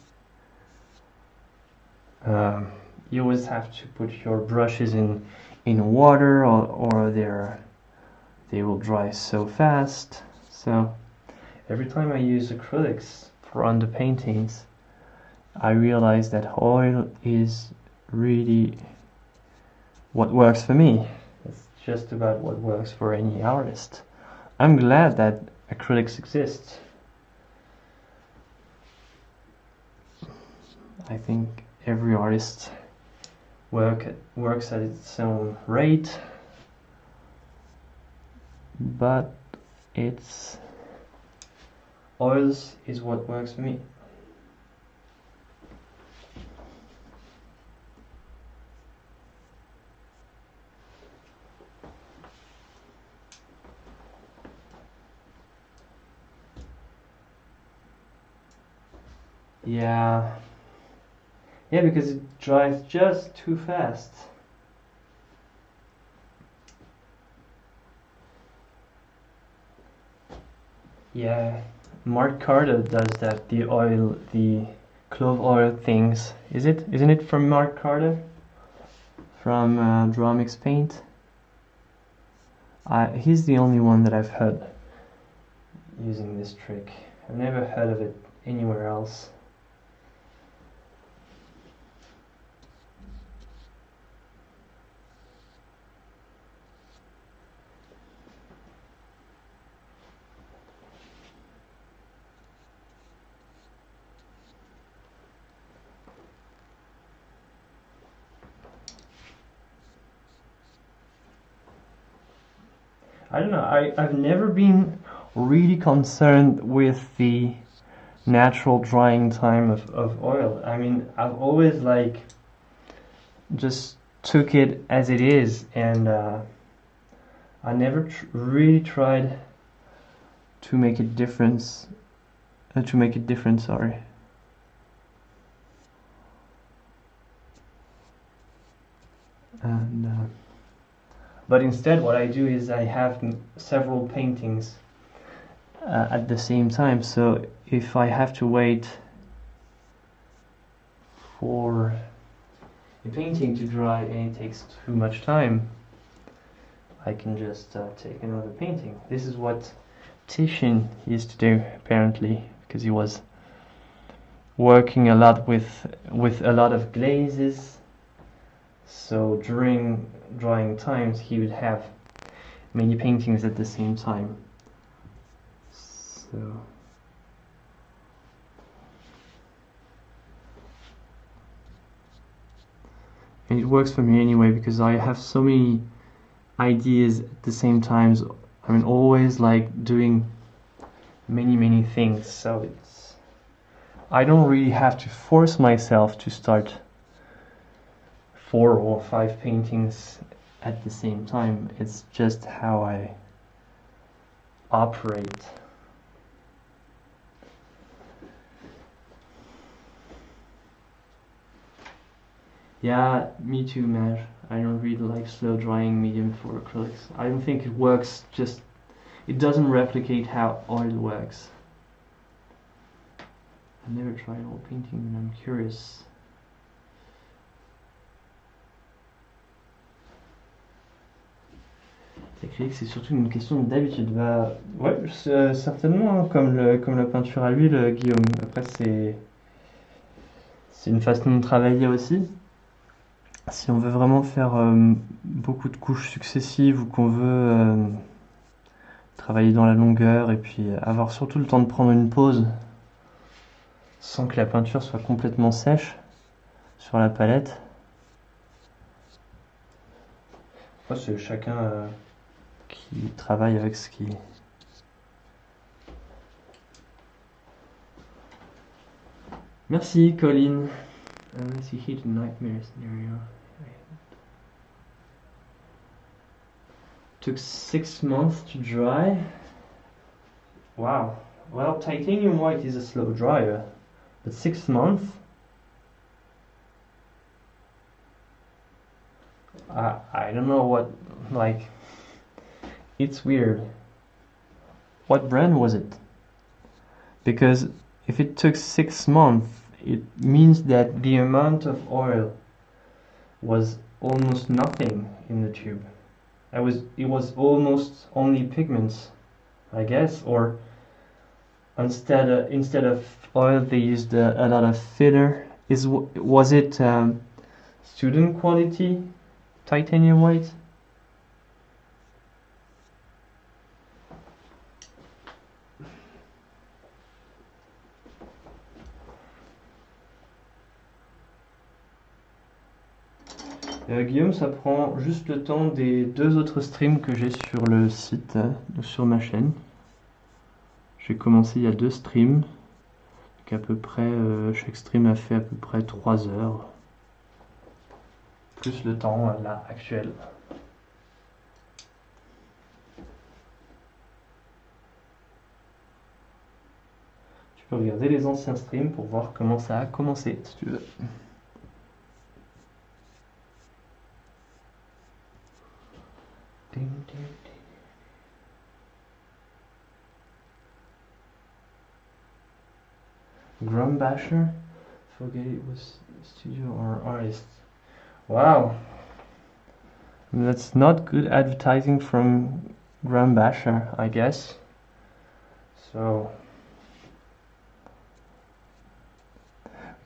You always have to put your brushes in water, or they will dry so fast. So every time I use acrylics for underpaintings, I realize that oil is really what works for me. It's just about what works for any artist. I'm glad that acrylics exist. I think every artist works at its own rate, but oils is what works for me. Yeah, because it dries just too fast. Yeah, Mark Carter does that. The clove oil things. Isn't it from Mark Carter? From Draw Mix Paint. He's the only one that I've heard using this trick. I've never heard of it anywhere else. I don't know, I've never been really concerned with the natural drying time of oil. I mean, I've always just took it as it is, and I never really tried to make it different, sorry. And but instead what I do is I have several paintings at the same time, so if I have to wait for a painting to dry and it takes too much time, I can just take another painting. This is what Titian used to do, apparently, because he was working a lot with a lot of glazes. So during drying times, he would have many paintings at the same time. So and it works for me anyway, because I have so many ideas at the same time. I mean, always doing many things, so I don't really have to force myself to start 4 or 5 paintings at the same time. It's just how I operate. Yeah, me too, Maj. I don't really like slow drying medium for acrylics. I don't think it works, just it doesn't replicate how oil works. I've never tried oil painting and I'm curious. L'acrylique, c'est surtout une question d'habitude. Bah, ouais, certainement, hein, comme la peinture à l'huile, Guillaume. Après, c'est une façon de travailler aussi. Si on veut vraiment faire beaucoup de couches successives ou qu'on veut travailler dans la longueur et puis avoir surtout le temps de prendre une pause sans que la peinture soit complètement sèche sur la palette. Après, c'est chacun qui travaille avec ce qui... Merci Colin. Unless you hate a nightmare scenario. Took 6 months to dry. Wow. Well, titanium white is a slow dryer, but 6 months? I don't know what, like, it's weird. What brand was it? Because if it took 6 months, it means that the amount of oil was almost nothing in the tube. It was almost only pigments, I guess, or instead of oil they used a lot of filler. Was it student quality titanium white? Guillaume, ça prend juste le temps des 2 autres streams que j'ai sur le site, sur ma chaîne. J'ai commencé il y a 2 streams, donc à peu près, chaque stream a fait à peu près 3 heures, plus le temps là actuel. Tu peux regarder les anciens streams pour voir comment ça a commencé, si tu veux. Grumbasher? Forget it was studio or artist. Wow. That's not good advertising from Grumbasher, I guess. So...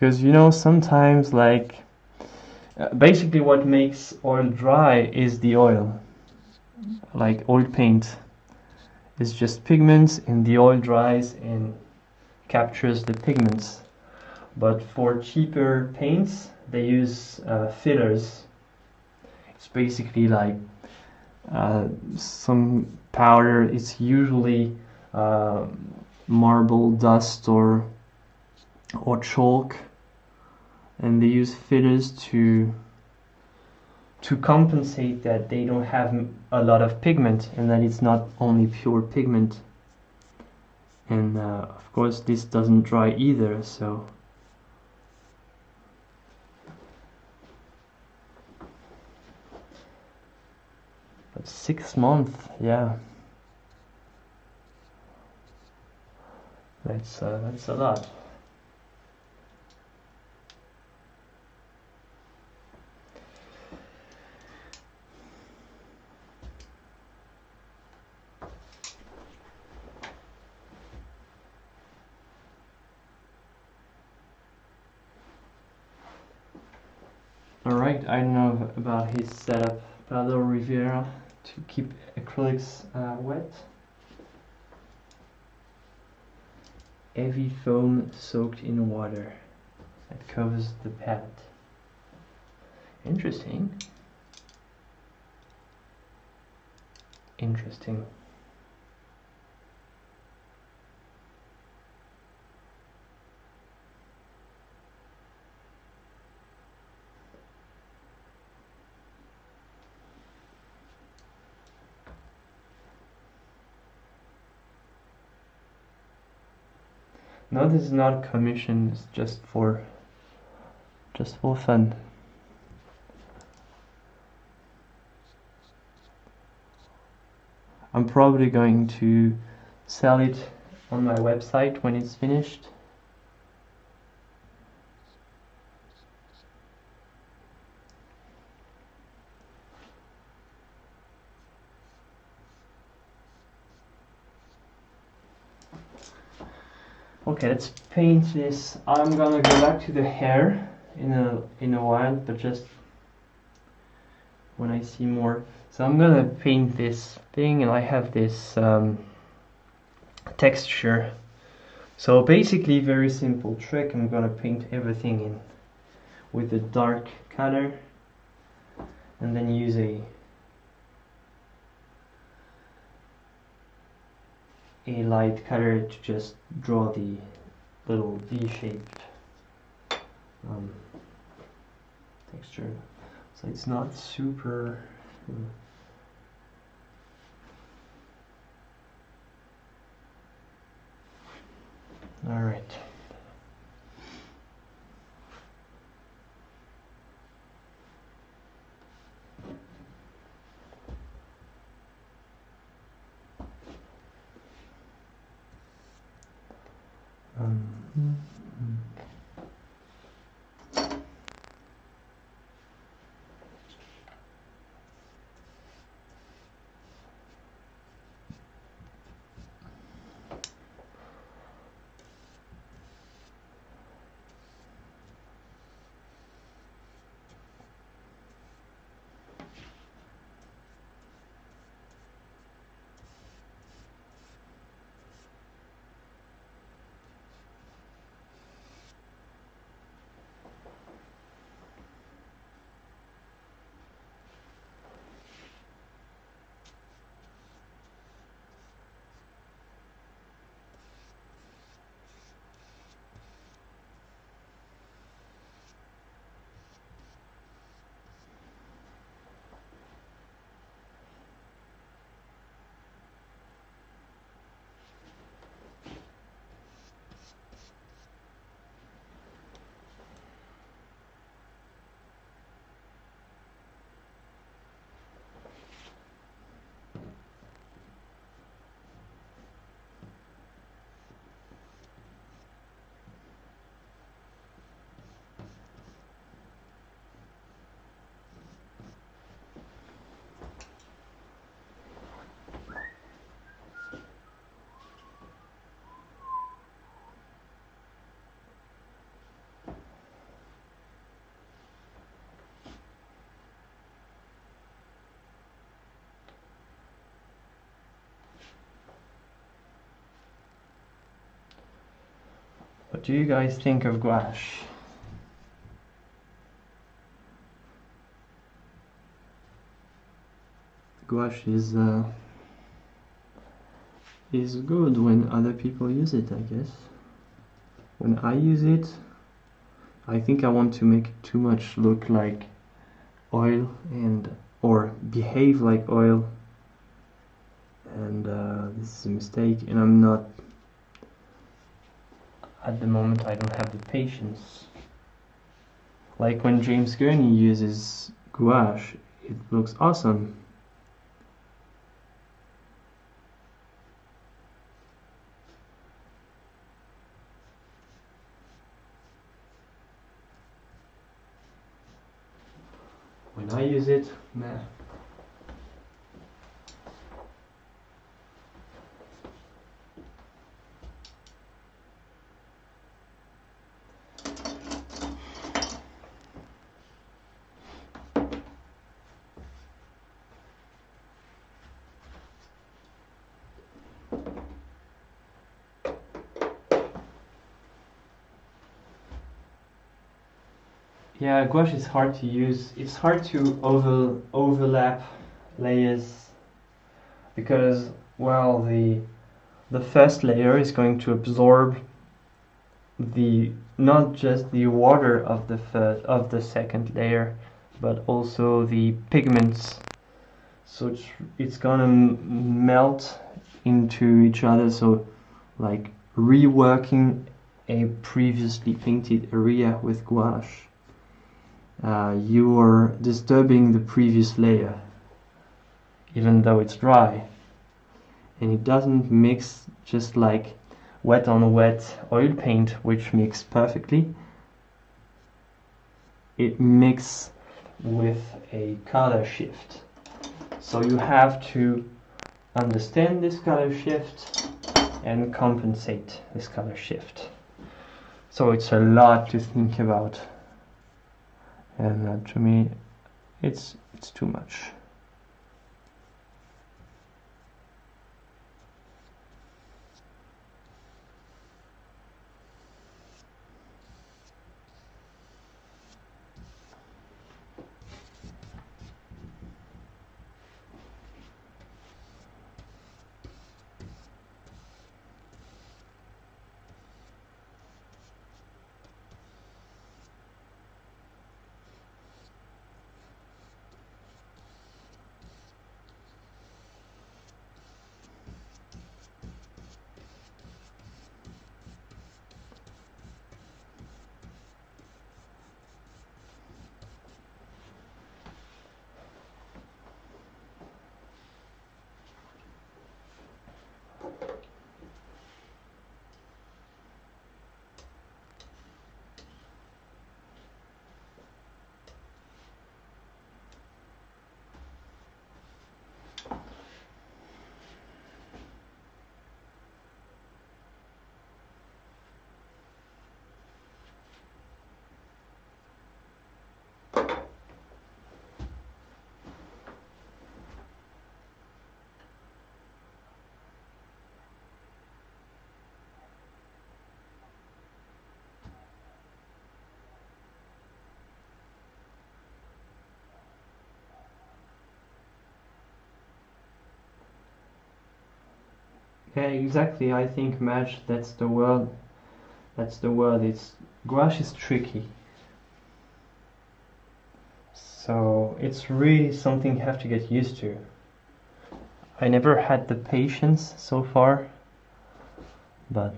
Because, you know, sometimes, like... basically what makes oil dry is the oil. Like oil paint. It's just pigments and the oil dries and captures the pigments. But for cheaper paints, they use fillers. It's basically like some powder. It's usually marble dust or chalk, and they use fillers to compensate that they don't have a lot of pigment and that it's not only pure pigment. And of course this doesn't dry either, so but 6 months, yeah, that's a lot. Alright, I don't know about his setup, Pablo Rivera, to keep acrylics wet. Heavy foam soaked in water that covers the palette. Interesting. Interesting. No, this is not commission, it's just for fun. I'm probably going to sell it on my website when it's finished. Okay, let's paint this. I'm gonna go back to the hair in a while, but just when I see more. So I'm gonna paint this thing, and I have this texture. So basically, very simple trick. I'm gonna paint everything in with a dark color, and then use a light color to just draw the little V-shaped texture. So it's not super all right. What do you guys think of gouache? Gouache is good when other people use it, I guess. When I use it, I think I want to make it too much look like oil or behave like oil, and this is a mistake, and I'm not at the moment. I don't have the patience. Like when James Gurney uses gouache, it looks awesome. When I use it, meh. Yeah, gouache is hard to use. It's hard to overlap layers because, well, the first layer is going to absorb not just the water of the second layer, but also the pigments. So it's gonna melt into each other. So, like reworking a previously painted area with gouache, you are disturbing the previous layer, even though it's dry. and it doesn't mix just like wet on wet oil paint, which mix perfectly. It mixes with a color shift. So you have to understand this color shift and compensate this color shift. So it's a lot to think about, and to me it's too much. Yeah, exactly. I think match, that's the word. That's the word. It's gouache is tricky. So it's really something you have to get used to. I never had the patience so far, but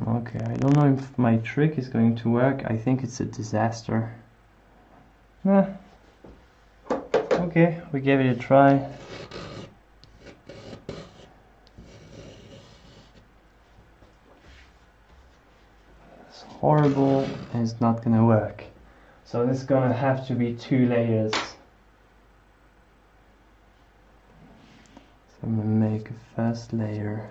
okay, I don't know if my trick is going to work. I think it's a disaster. Okay, we gave it a try. It's horrible and it's not gonna work. So this is gonna have to be 2 layers. So I'm gonna make a first layer.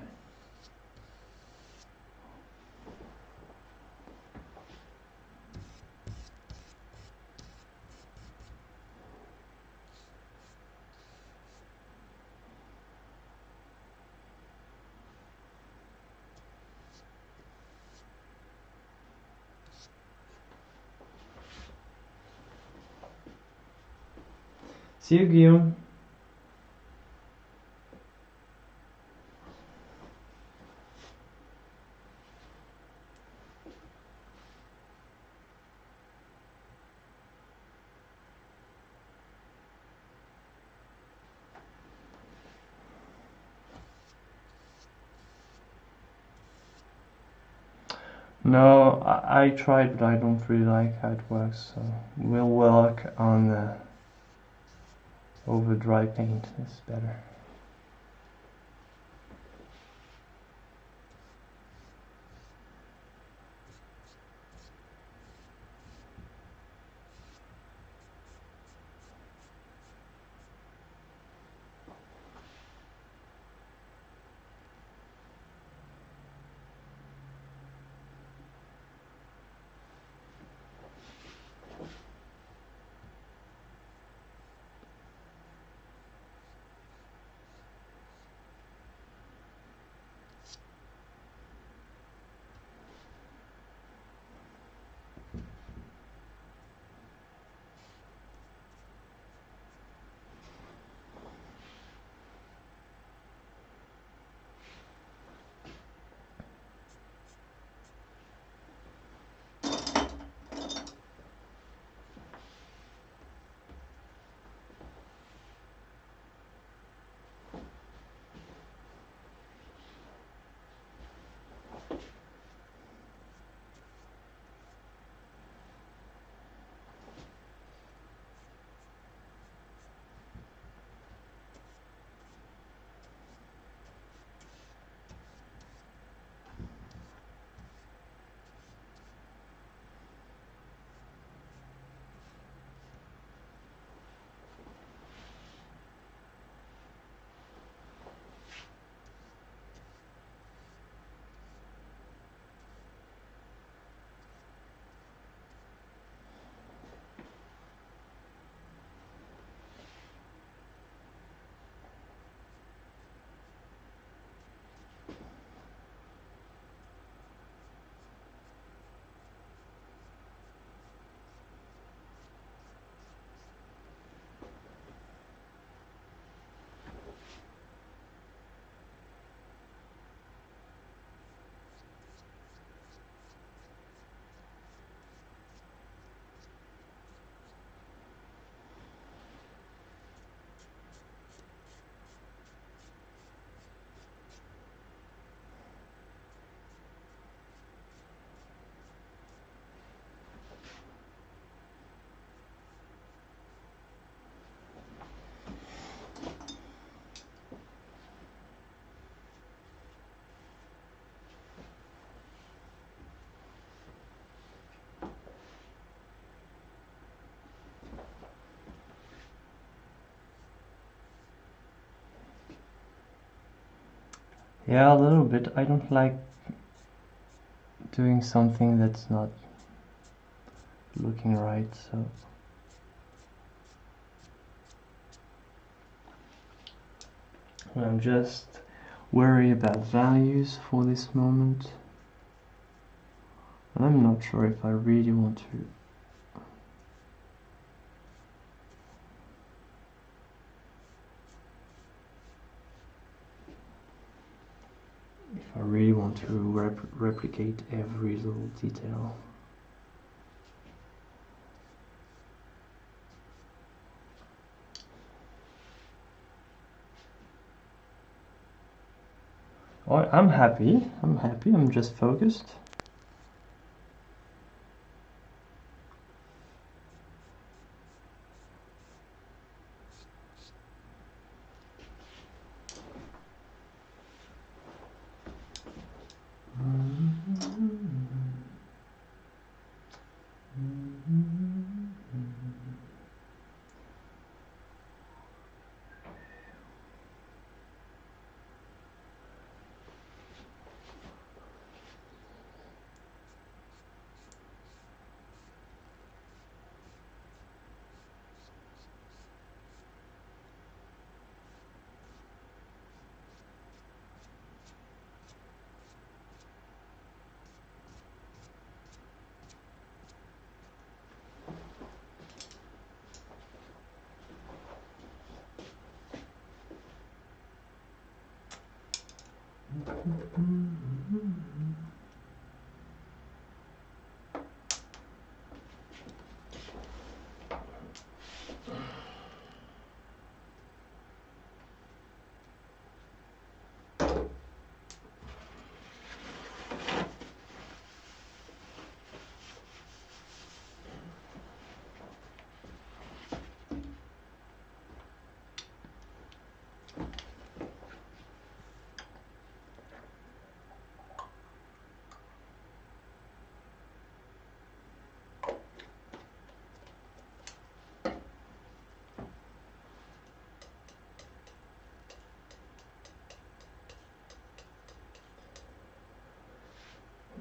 See you, Guillaume. No, I tried, but I don't really like how it works, so we'll work on over dry paint. It's better. Yeah, a little bit. I don't like doing something that's not looking right, so I'm just worried about values for this moment. And I'm not sure if I really want to replicate every little detail. Oh, I'm happy, I'm just focused.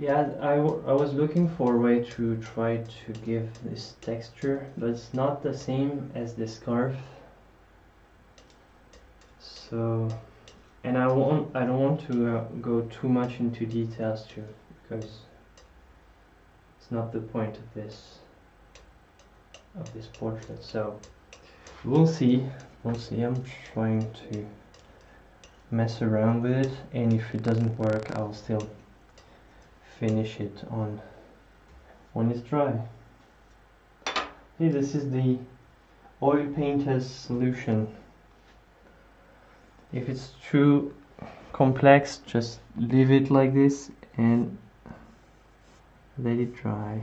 Yeah, I was looking for a way to try to give this texture, but it's not the same as the scarf. So, and I don't want to go too much into details too, because it's not the point of this portrait. So we'll see. I'm trying to mess around with it, and if it doesn't work, I'll still finish it on when it's dry. Hey, this is the oil painter's solution. If it's too complex, just leave it like this and let it dry.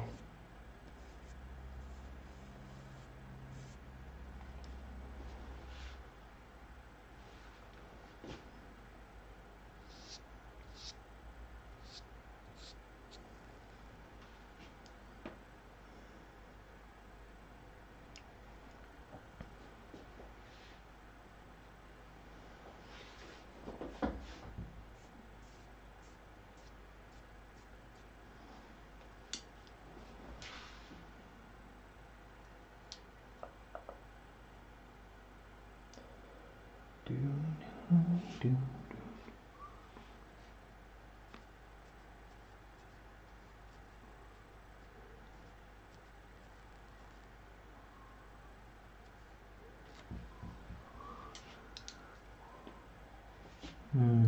Hmm.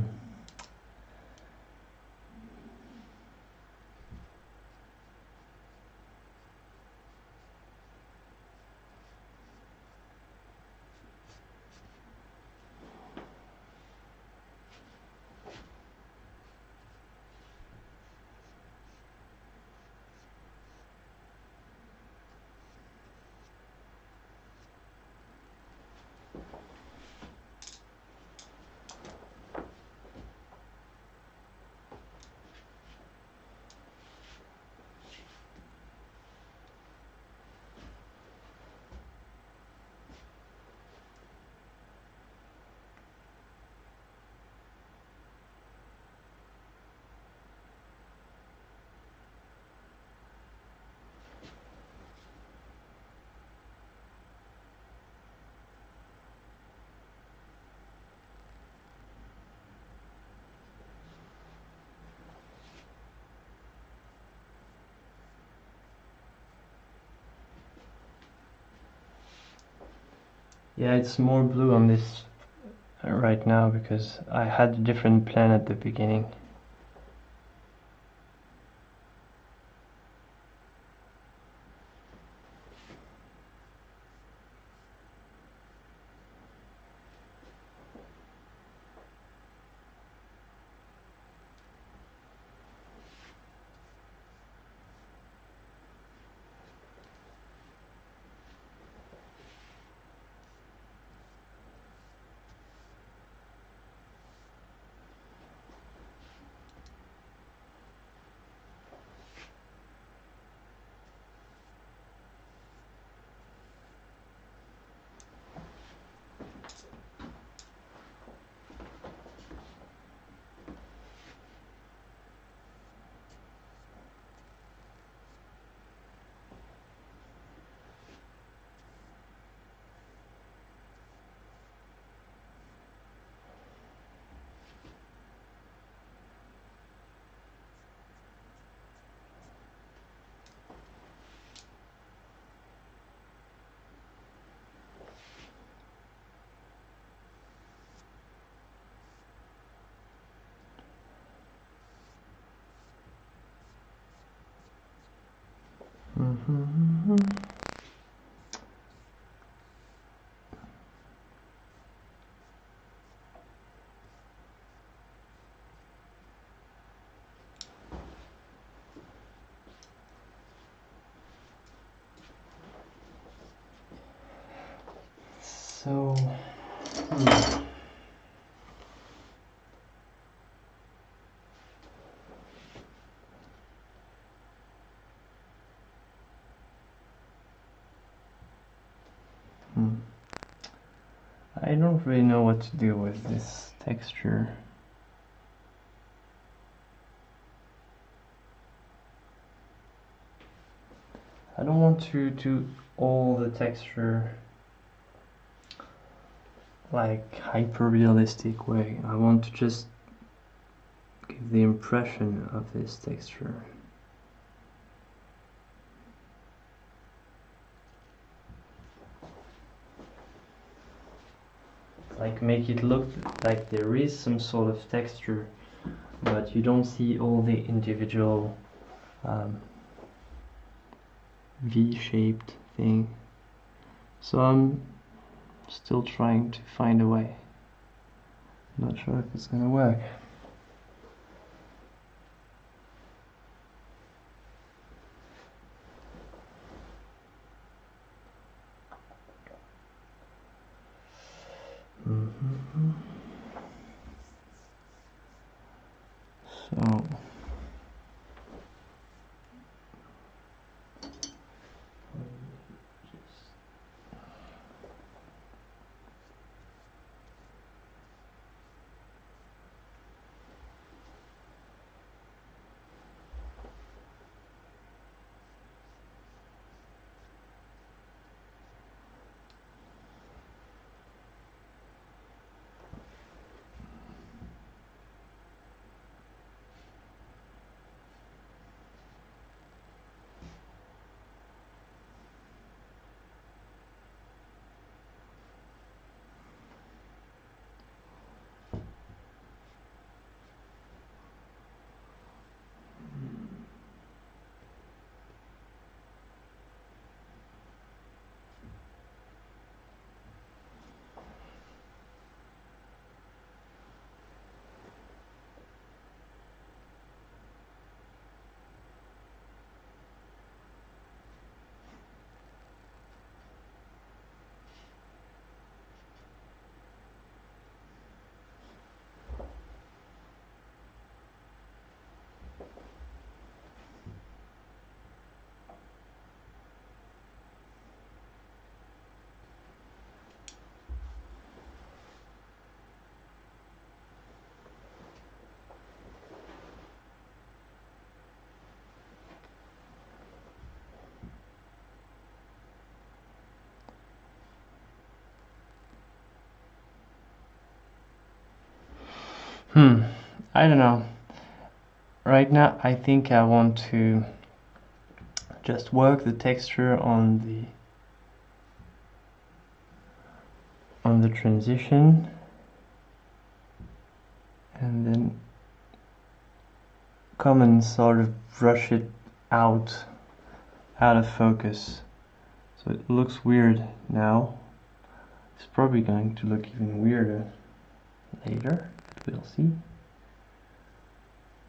Yeah, it's more blue on this right now because I had a different plan at the beginning. So, I don't really know what to do with this texture. I don't want to do all the texture like hyper-realistic way. I want to just give the impression of this texture. Like make it look like there is some sort of texture, but you don't see all the individual V-shaped thing. So I'm still trying to find a way. Not sure if it's gonna work. So I don't know. Right now I think I want to just work the texture on on the transition, and then come and sort of brush it out of focus. So it looks weird now. It's probably going to look even weirder later, but we'll see.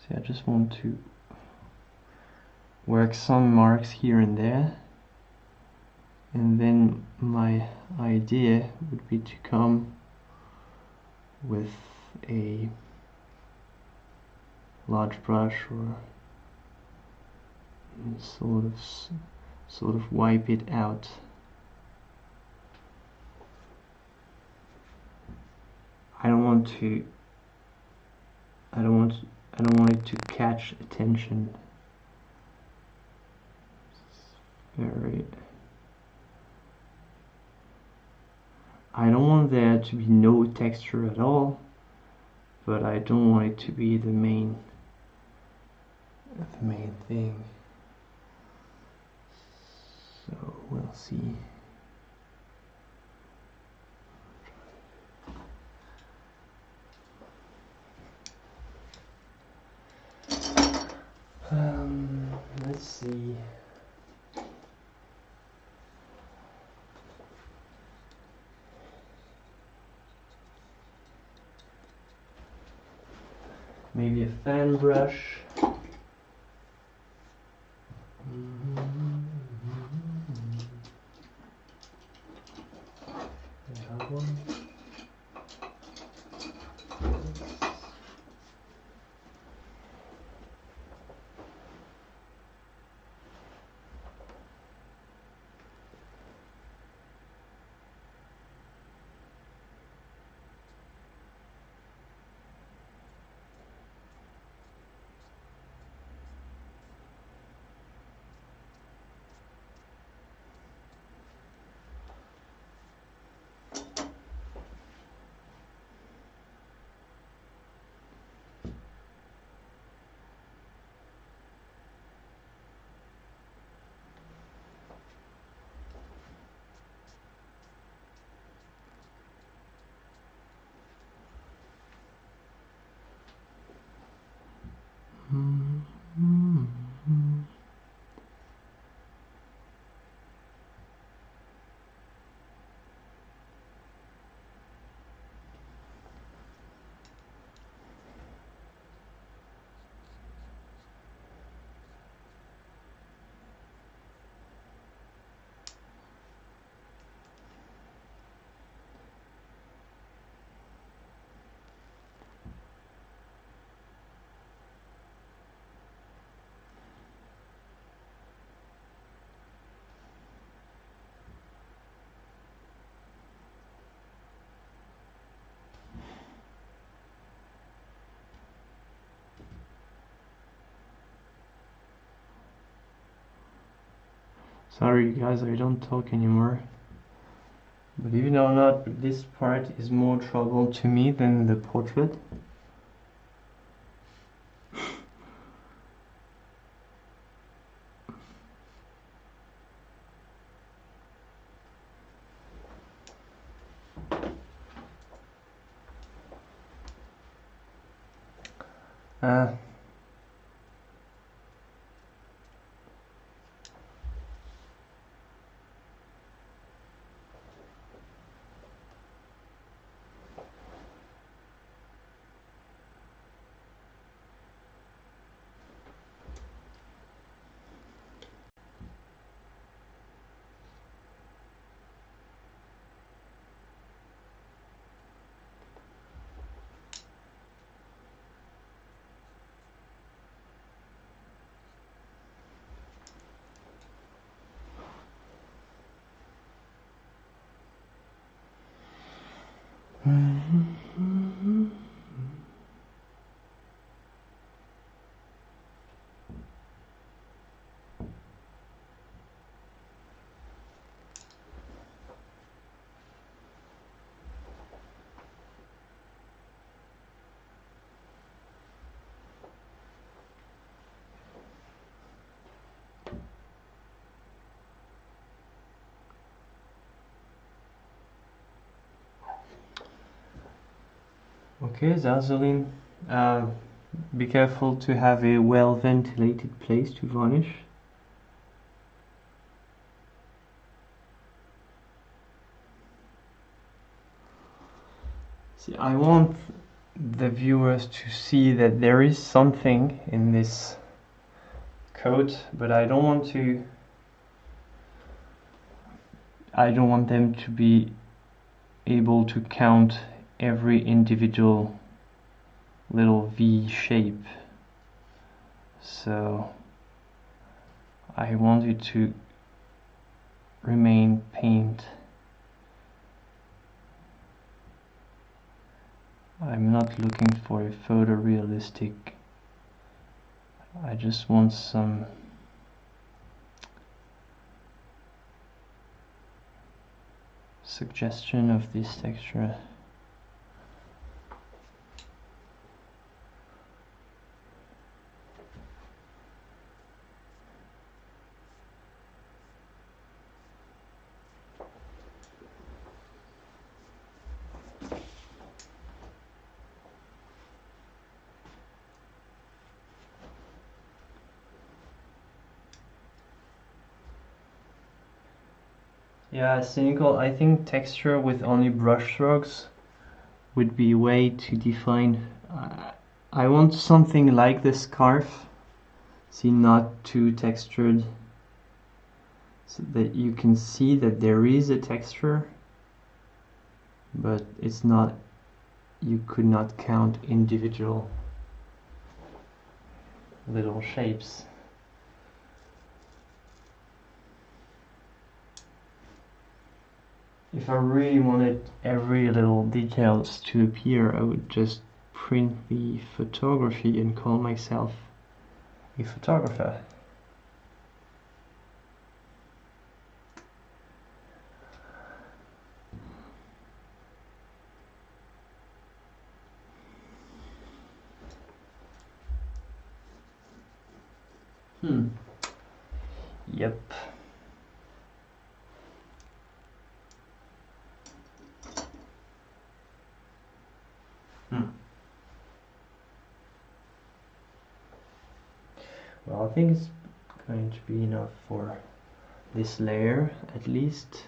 So I just want to work some marks here and there, and then my idea would be to come with a large brush or sort of wipe it out. I don't want it to catch attention. I don't want there to be no texture at all, but I don't want it to be the main thing. So we'll see. Let's see. Maybe a fan brush. That one. Sorry guys, I don't talk anymore. Believe it or not, this part is more trouble to me than the portrait. Uh, Okay, Zazelin, be careful to have a well ventilated place to varnish. See, I want the viewers to see that there is something in this coat, but I don't want them to be able to count every individual little V shape. So I want it to remain paint. I'm not looking for a photorealistic. I just want some suggestion of this texture. Yeah, cynical. I think texture with only brush strokes would be a way to define. I want something like the scarf. See, not too textured, so that you can see that there is a texture, but it's not. You could not count individual little shapes. If I really wanted every little details to appear, I would just print the photography and call myself a photographer. Yep. Well, I think it's going to be enough for this layer, at least.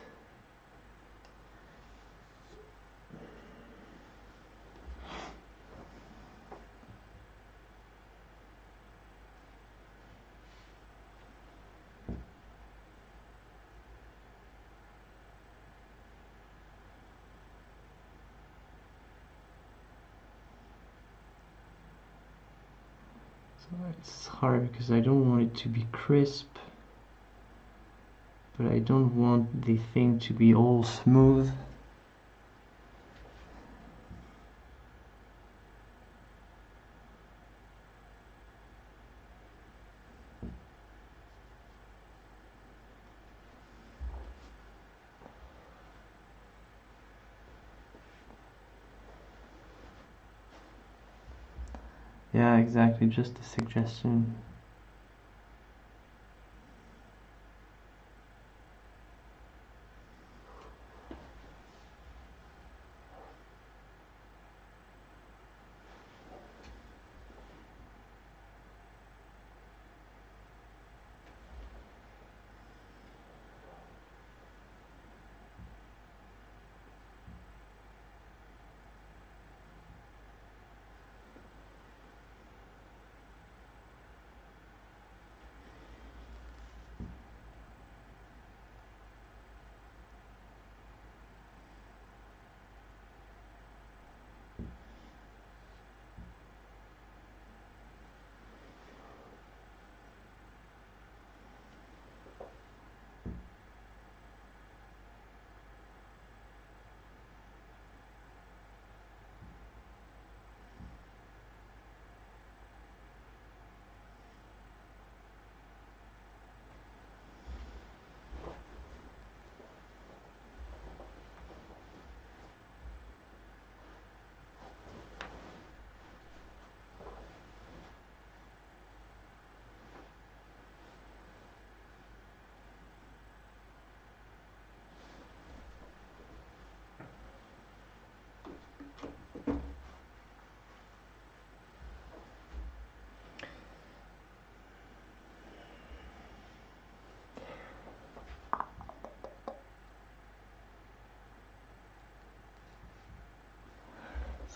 It's hard because I don't want it to be crisp, but I don't want the thing to be all smooth. Yeah, exactly, just a suggestion.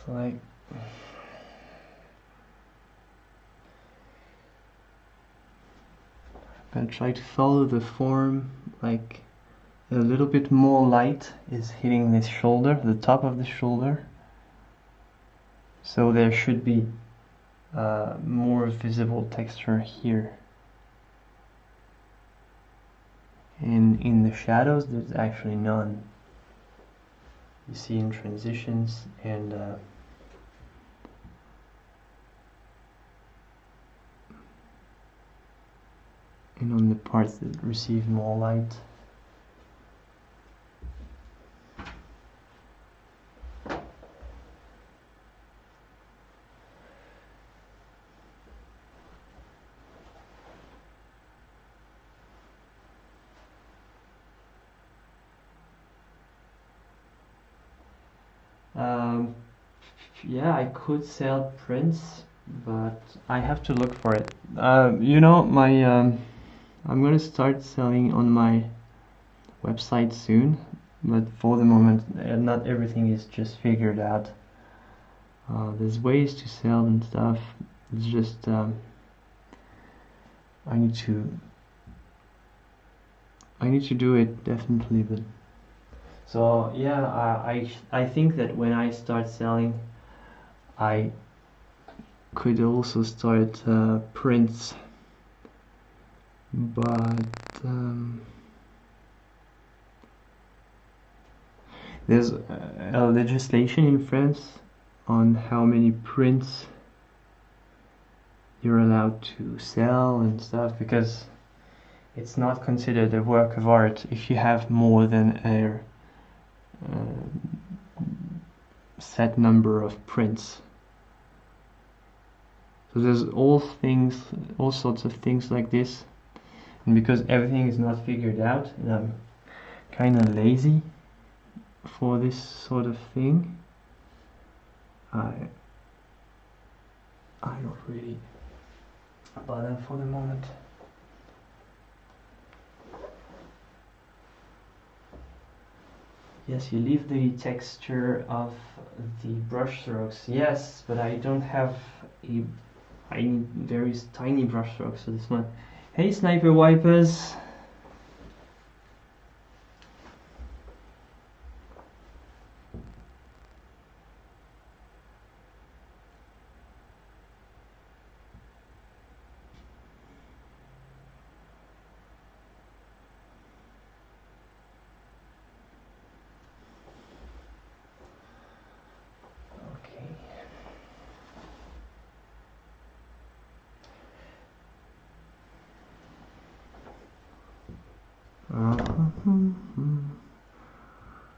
So like I'm gonna try to follow the form, like a little bit more light is hitting this shoulder, the top of the shoulder. So there should be more visible texture here. And in the shadows, there's actually none. You see in transitions and on the parts that receive more light. Yeah, I could sell prints, but I have to look for it. You know, my I'm gonna start selling on my website soon, but for the moment, not everything is just figured out. There's ways to sell and stuff. It's just I need to do it definitely, but so yeah, I think that when I start selling, I could also start prints, but there's a legislation in France on how many prints you're allowed to sell and stuff, because it's not considered a work of art if you have more than a set number of prints. So there's all sorts of things like this, and because everything is not figured out, and I'm kind of lazy for this sort of thing, I don't really bother for the moment. Yes, you leave the texture of the brush strokes. Yes, but I don't have I need very tiny brush strokes for this one. Hey, Sniper Wipers!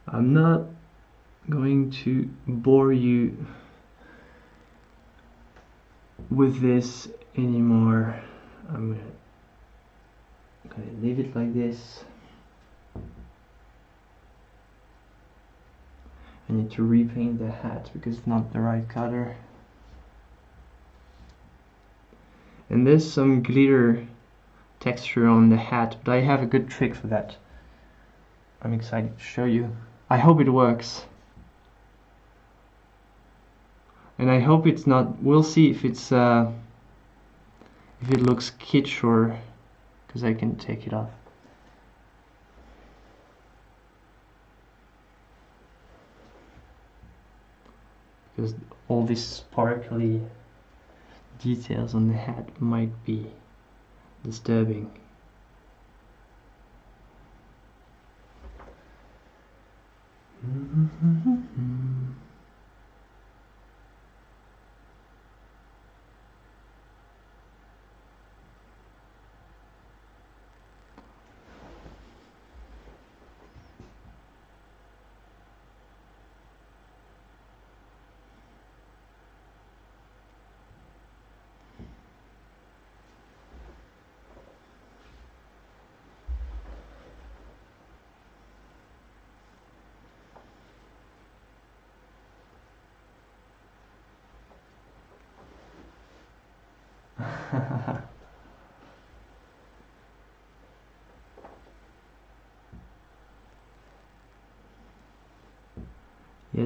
I'm not going to bore you with this anymore. I'm gonna leave it like this. I need to repaint the hat because it's not the right color. And there's some glitter texture on the hat, but I have a good trick for that. I'm excited to show you. I hope it works. And I hope it's not, we'll see if it's if it looks kitsch, or because I can take it off. Because all these sparkly details on the hat might be disturbing.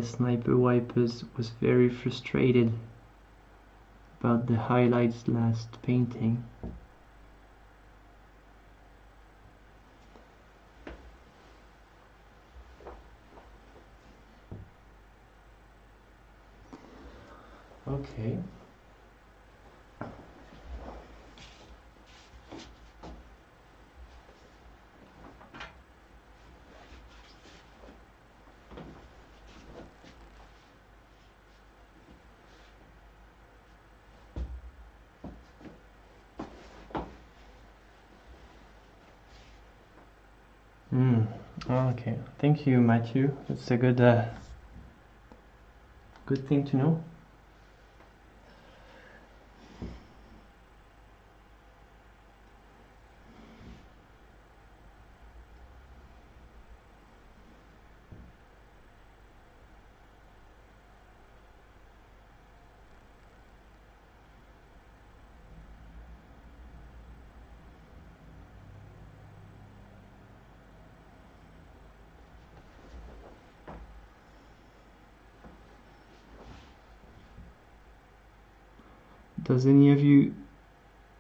Sniper Wipers was very frustrated about the highlights last painting. Okay. Okay. Thank you, Matthew. That's a good thing to know. Does any of you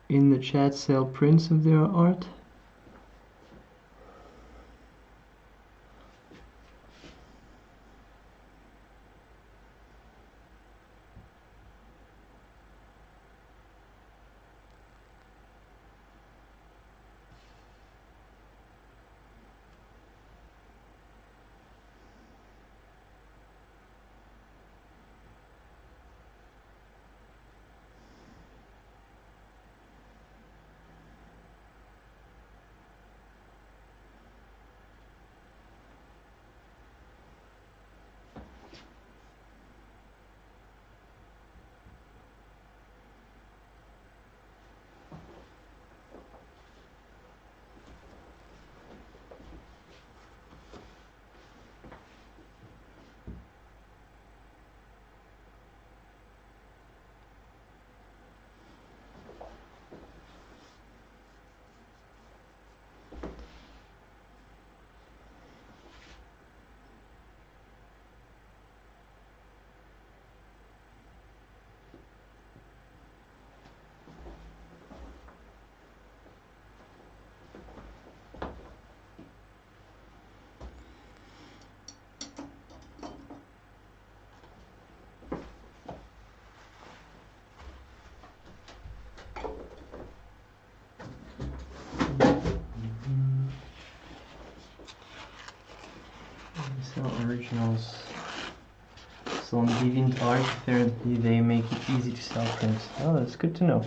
in the chat sell prints of their art? Originals. So on DeviantArt, apparently they make it easy to sell prints. Oh, that's good to know.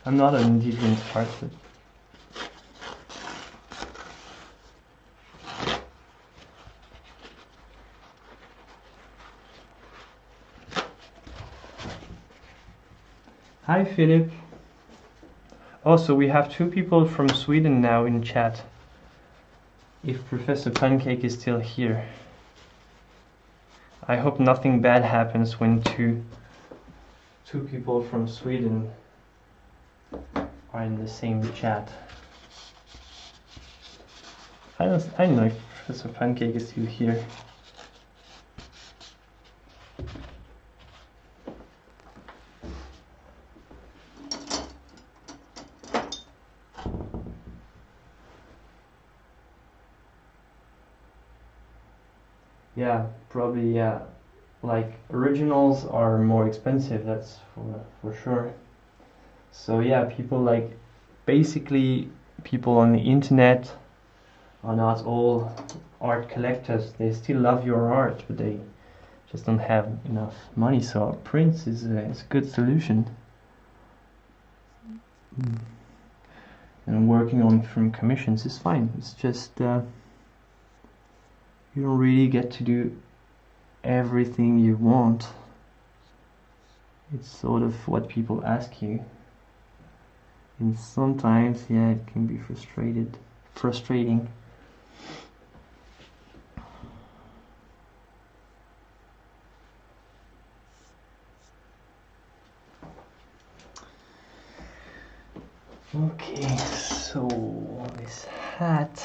I'm not on DeviantArt, but hi, Philip. Also, we have 2 people from Sweden now in chat. If Professor Pancake is still here. I hope nothing bad happens when two people from Sweden are in the same chat. I don't know if Professor Pancake is still here. Yeah, probably, yeah. Like, originals are more expensive, that's for sure. So yeah, people like, basically, people on the internet are not all art collectors. They still love your art, but they just don't have enough money. So prints is a good solution. And working on from commissions is fine. It's just you don't really get to do everything you want. It's sort of what people ask you, and sometimes, yeah, it can be frustrating. Okay, so this hat.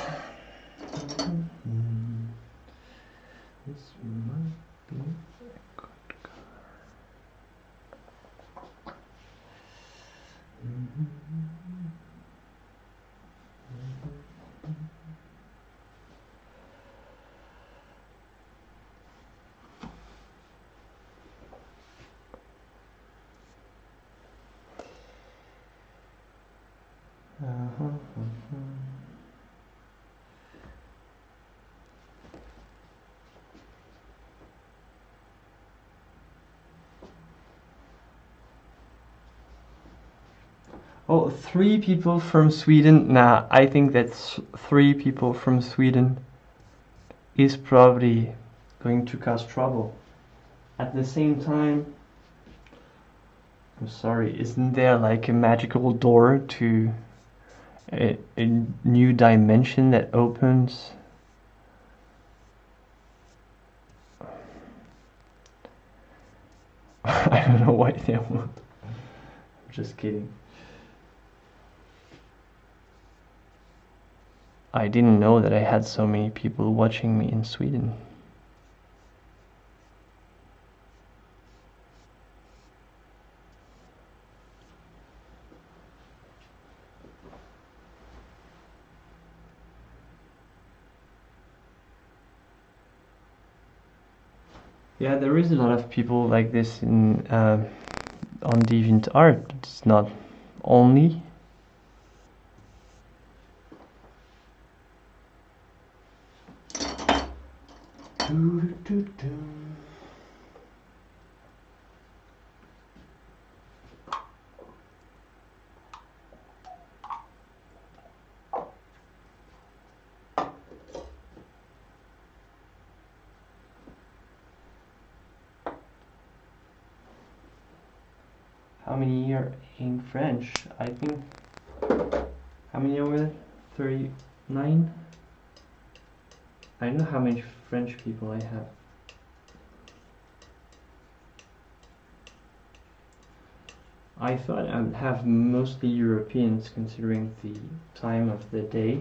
This one. Oh, 3 people from Sweden. Nah, I think that 3 people from Sweden is probably going to cause trouble. At the same time, I'm sorry, isn't there like a magical door to a new dimension that opens? I don't know why they won't. I'm just kidding. I didn't know that I had so many people watching me in Sweden. Yeah, there is a lot of people like this in on DeviantArt. It's not only. How many are in French? I think. How many are there? 39? I don't know how many French people I have. I thought I would have mostly Europeans considering the time of the day,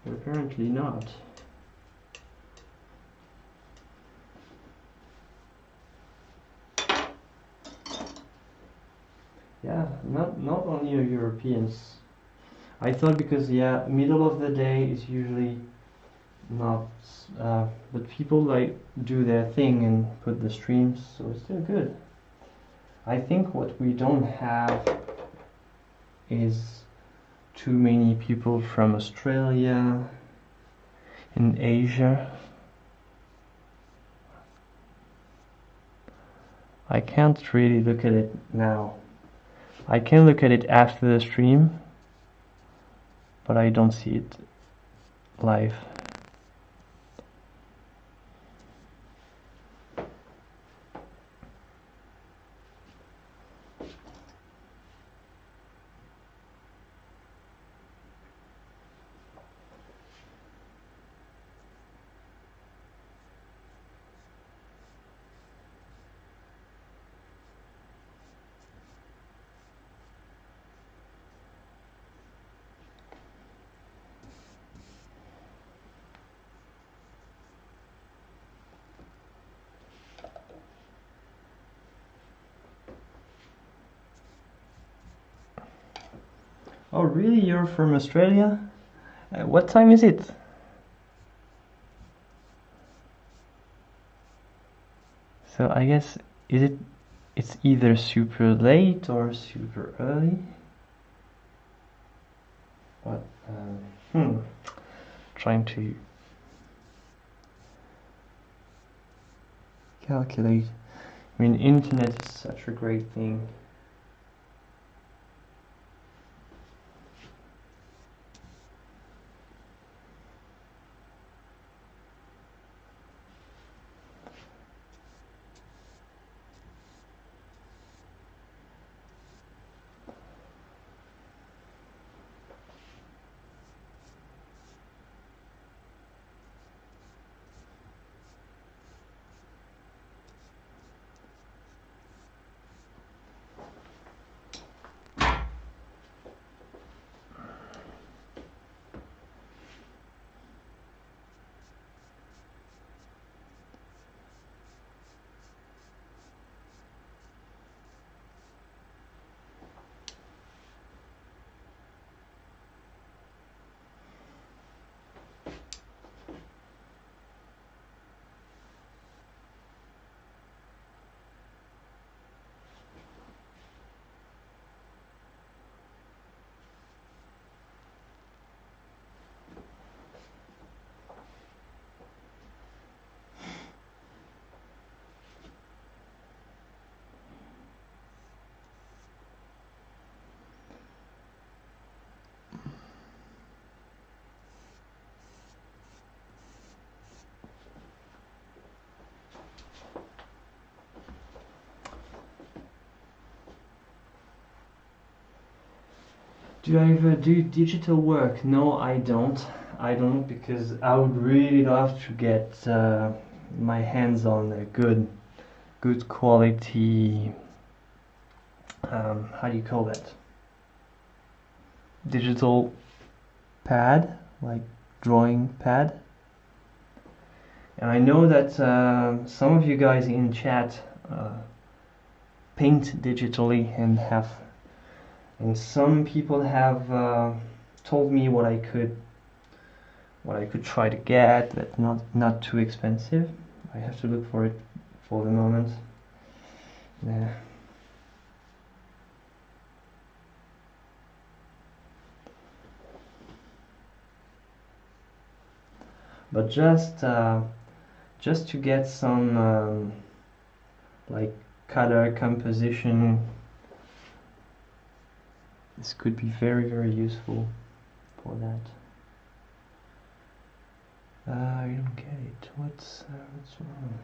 but apparently not. Yeah, not only Europeans. I thought because middle of the day is usually not, but people like do their thing and put the streams, so it's still good. I think what we don't have is too many people from Australia and Asia. I can't really look at it now. I can look at it after the stream, but I don't see it live. Oh really, you're from Australia? What time is it? So I guess it's either super late or super early. But trying to calculate. I mean, internet is such a great thing. Do I ever do digital work? No, I don't. I don't, because I would really love to get my hands on a good quality. How do you call that? Digital pad, like drawing pad. And I know that some of you guys in chat paint digitally and some people have told me what I could try to get, but not too expensive. I have to look for it for the moment. Yeah. But just to get some like color composition, this could be very useful for that. I don't get it. What's wrong?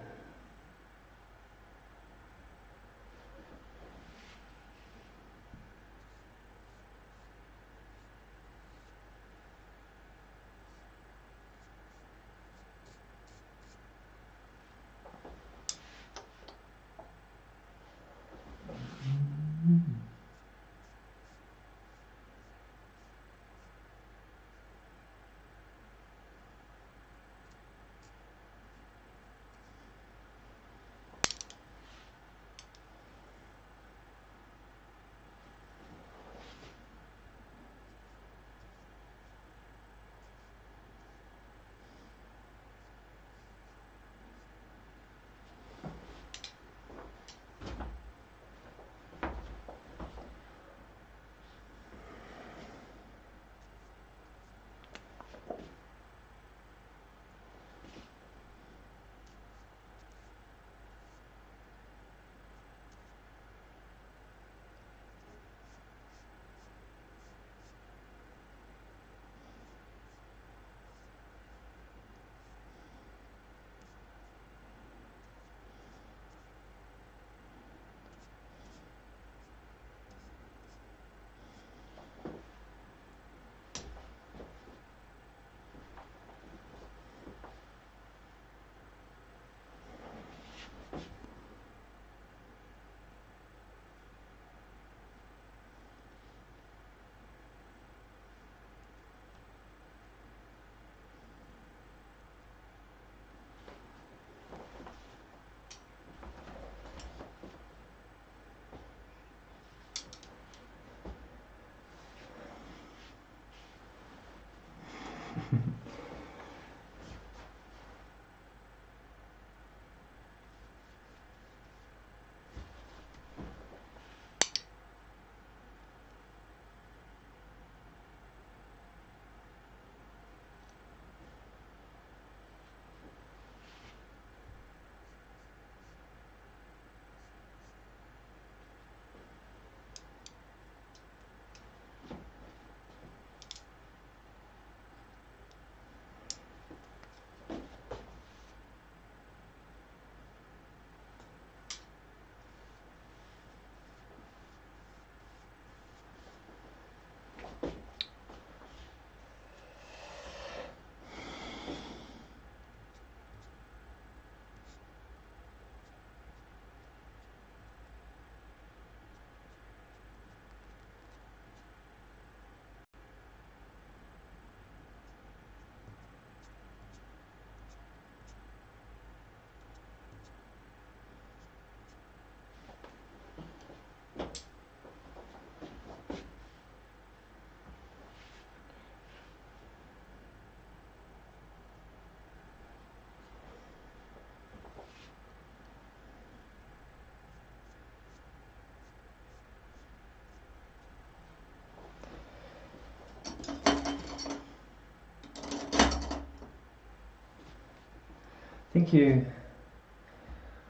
Thank you.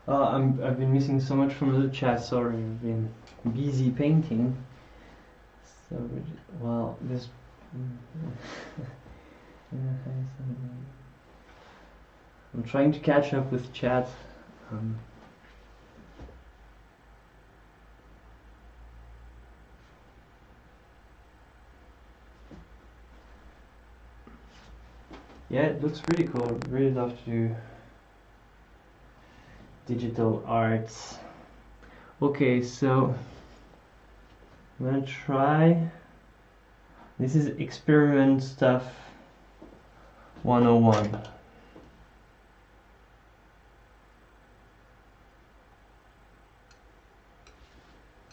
I've been missing so much from the chat. Sorry, I've been busy painting. So, well, this. I'm trying to catch up with chat. Yeah, it looks really cool. Really love to do digital arts. Okay, so I'm gonna try. This is experiment stuff 101.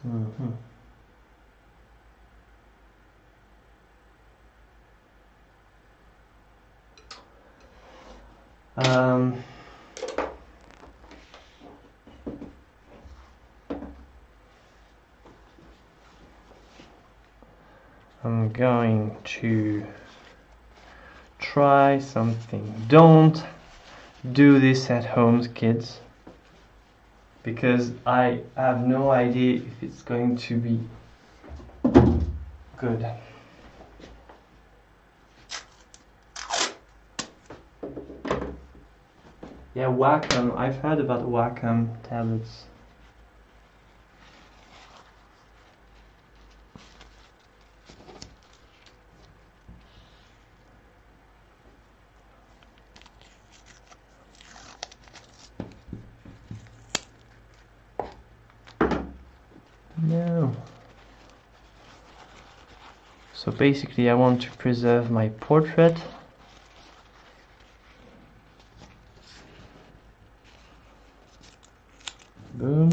Mm-hmm. I'm going to try something. Don't do this at home, kids, because I have no idea if it's going to be good. Yeah, Wacom. I've heard about Wacom tablets. No. So basically I want to preserve my portrait. Boom.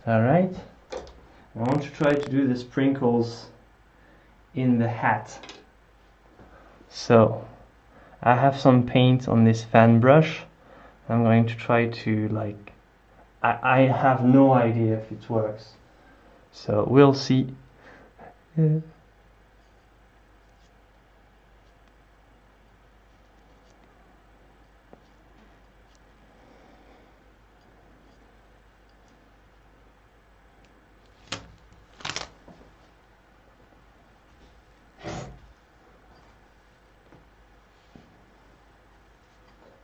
Alright. I want to try to do the sprinkles in the hat. So I have some paint on this fan brush. I'm going to try to I have no idea if it works. So we'll see. Yeah.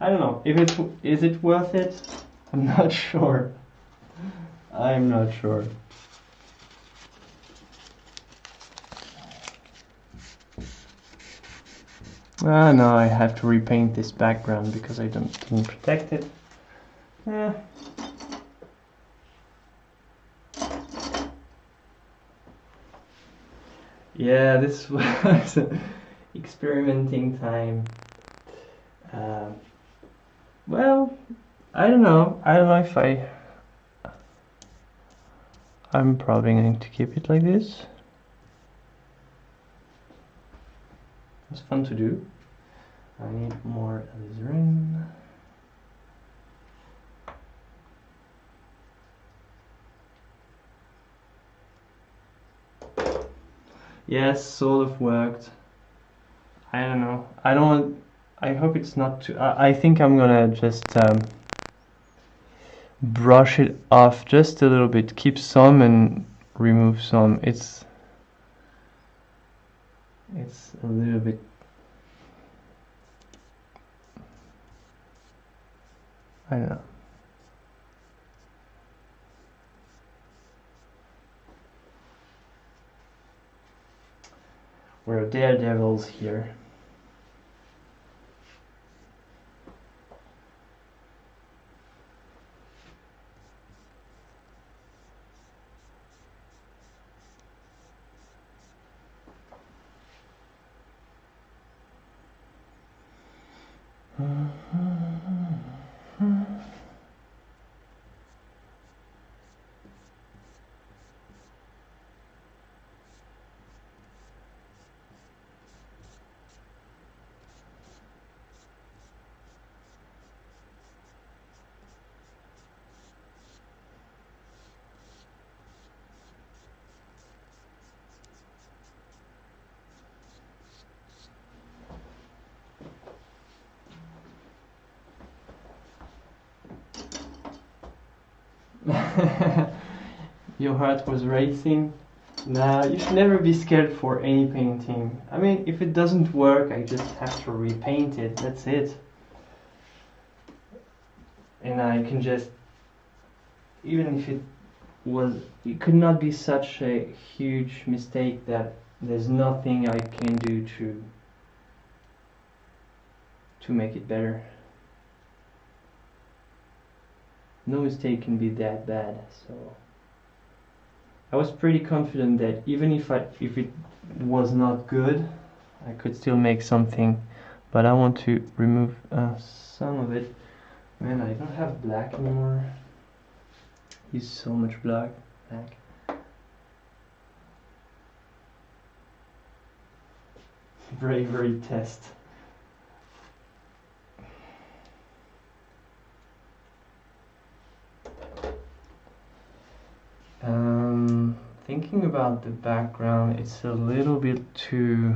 I don't know if is it worth it. I'm not sure. I'm not sure. Ah, no, I have to repaint this background because I didn't protect it. Yeah. Yeah, this was experimenting time. Well, I don't know. I don't know if I'm probably going to keep it like this. It was fun to do. I need more alizarin. Yes, sort of worked. I don't know. I hope it's not too. I think I'm gonna just brush it off just a little bit. Keep some and remove some. It's a little bit. I don't know. We're daredevils here. Your heart was racing. Nah, you should never be scared for any painting. I mean, if it doesn't work, I just have to repaint it. That's it. And I can just, even if it could not be such a huge mistake that there's nothing I can do to to make it better. No mistake can be that bad, so I was pretty confident that even if it was not good, I could still make something. But I want to remove some of it. Man, I don't have black anymore. Use so much black. Bravery test. Thinking about the background, it's a little bit too...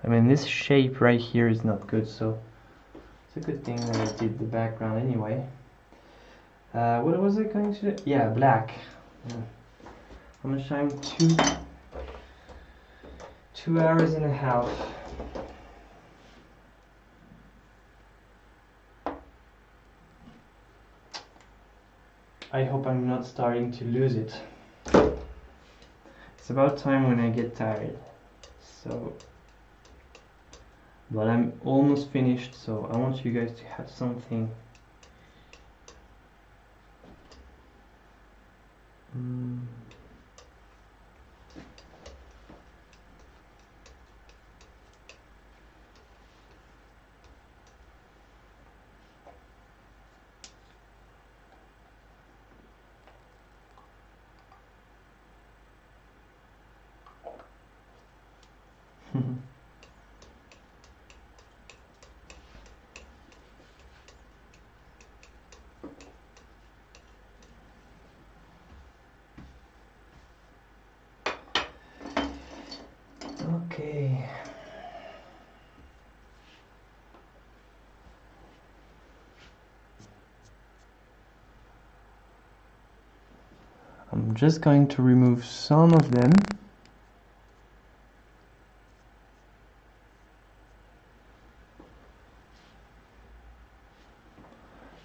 I mean, this shape right here is not good, so it's a good thing that I did the background anyway. What was I going to do? Yeah, black. How much time? 2 hours and a half. I hope I'm not starting to lose it. It's about time when I get tired. So, but I'm almost finished, so I want you guys to have something. Okay. I'm just going to remove some of them.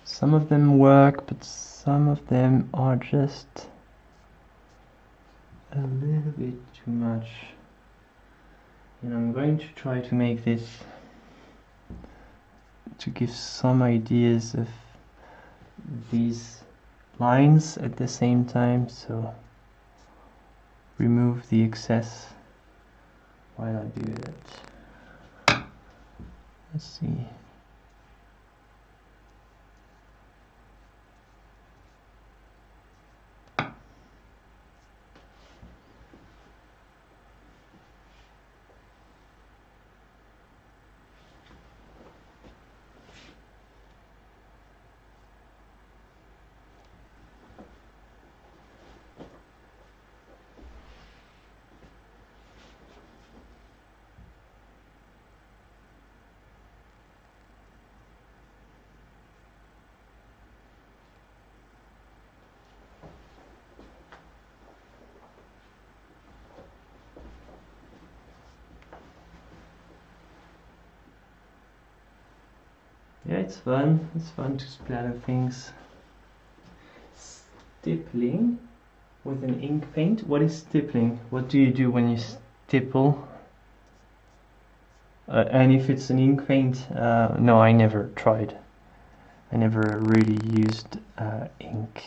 Some of them work, but some of them are just a little bit too much. And I'm going to try to make this to give some ideas of these lines at the same time, so remove the excess while I do it. Let's see. Yeah, it's fun. It's fun to splatter things. Stippling with an ink paint. What is stippling? What do you do when you stipple? And if it's an ink paint, no, I never tried. I never really used ink.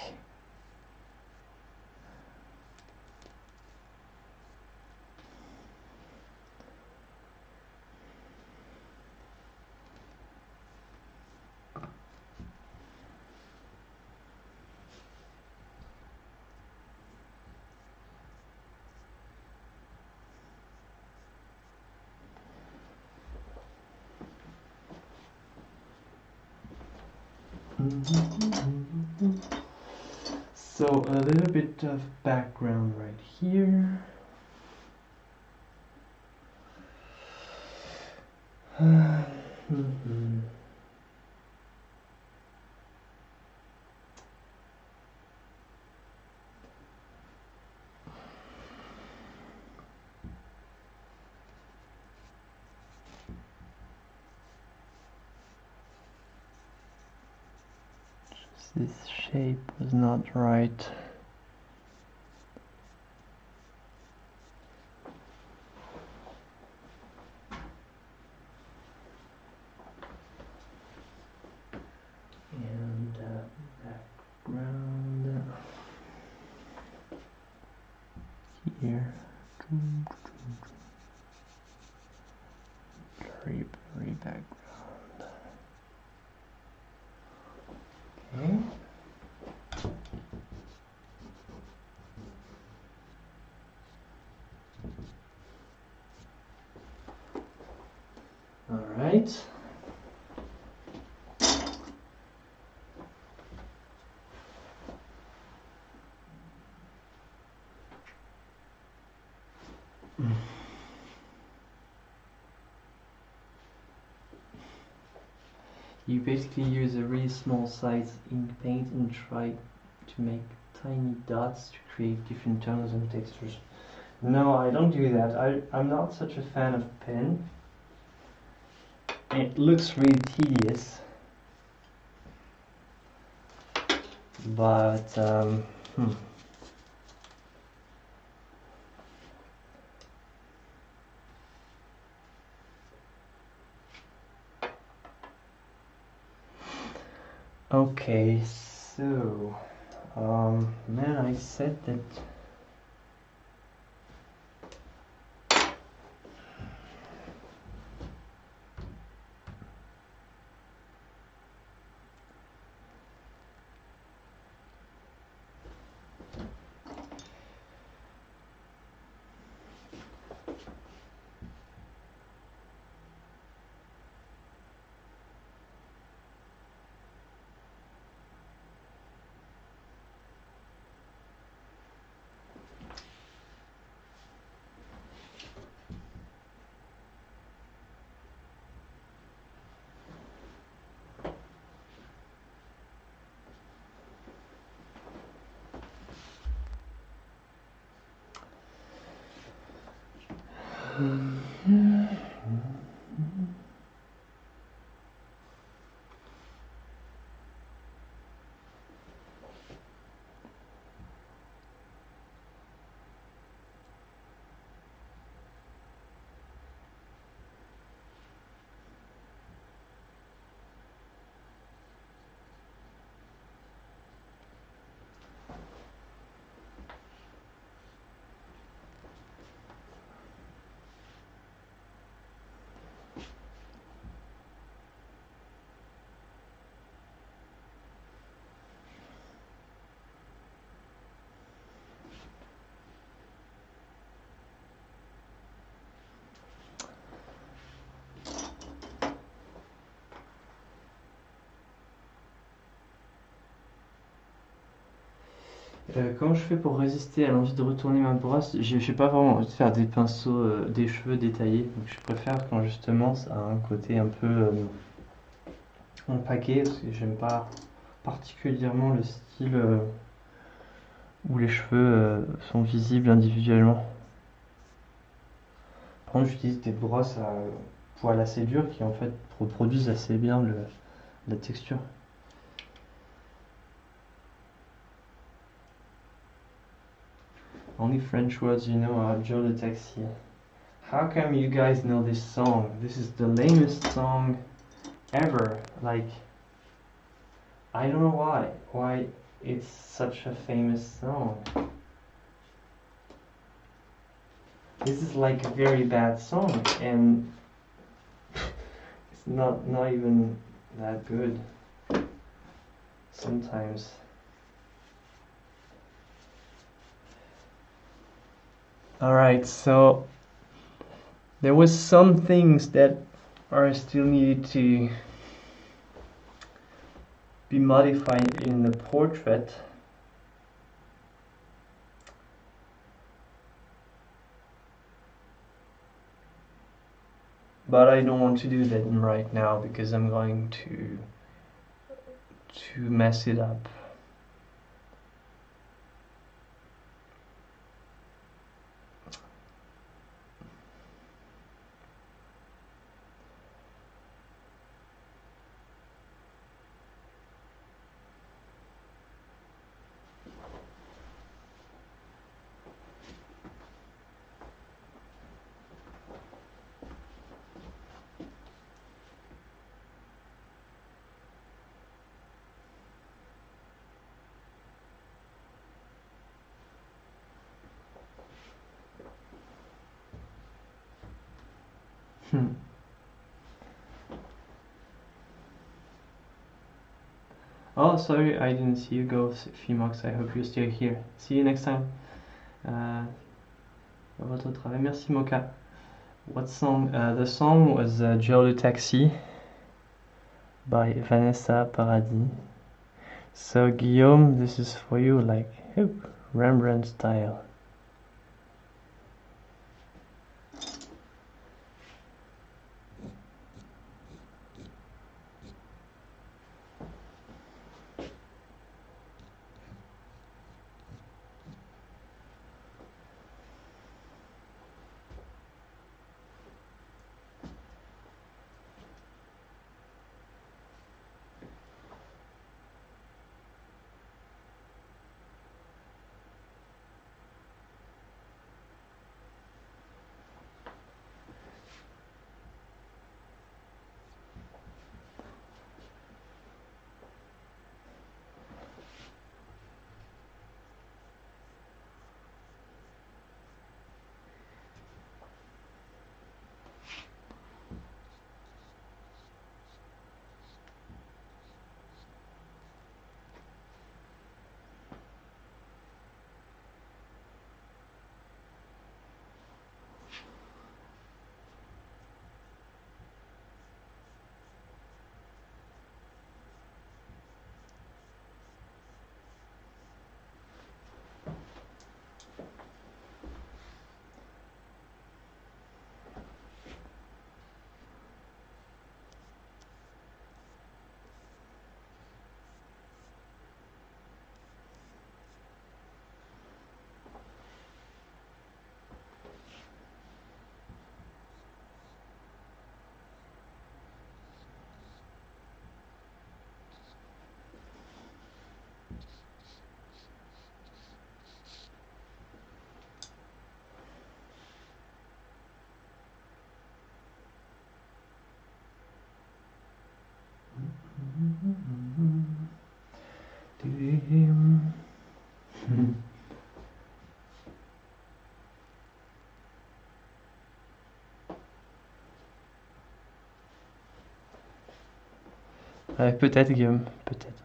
So a little bit of background right here. This shape was not right. here. Blurry background. Okay. All right. You basically use a really small size ink paint and try to make tiny dots to create different tones and textures. No, I don't do that. I'm not such a fan of pen. It looks really tedious. But, Okay, so, man, I said that. Comment je fais pour résister à l'envie de retourner ma brosse? J'ai pas vraiment envie de faire des pinceaux, des cheveux détaillés, donc je préfère quand justement ça a un côté un peu empaqué, parce que j'aime pas particulièrement le style où les cheveux sont visibles individuellement. Par contre, j'utilise des brosses à poils assez durs qui en fait reproduisent assez bien la texture. Only French words you know are Joe the Taxi. How come you guys know this song? This is the lamest song ever. Like, I don't know why it's such a famous song. This is like a very bad song, and it's not even that good sometimes. Alright, so there was some things that are still needed to be modified in the portrait. But I don't want to do that right now because I'm going to mess it up. Hmm. Oh, sorry, I didn't see you go, Fimox. I hope you're still here. See you next time. À votre travail. Merci, Mocha. What song? The song was Joe the Taxi by Vanessa Paradis. So, Guillaume, this is for you, like Rembrandt style. Peut-être, Guillaume, peut-être.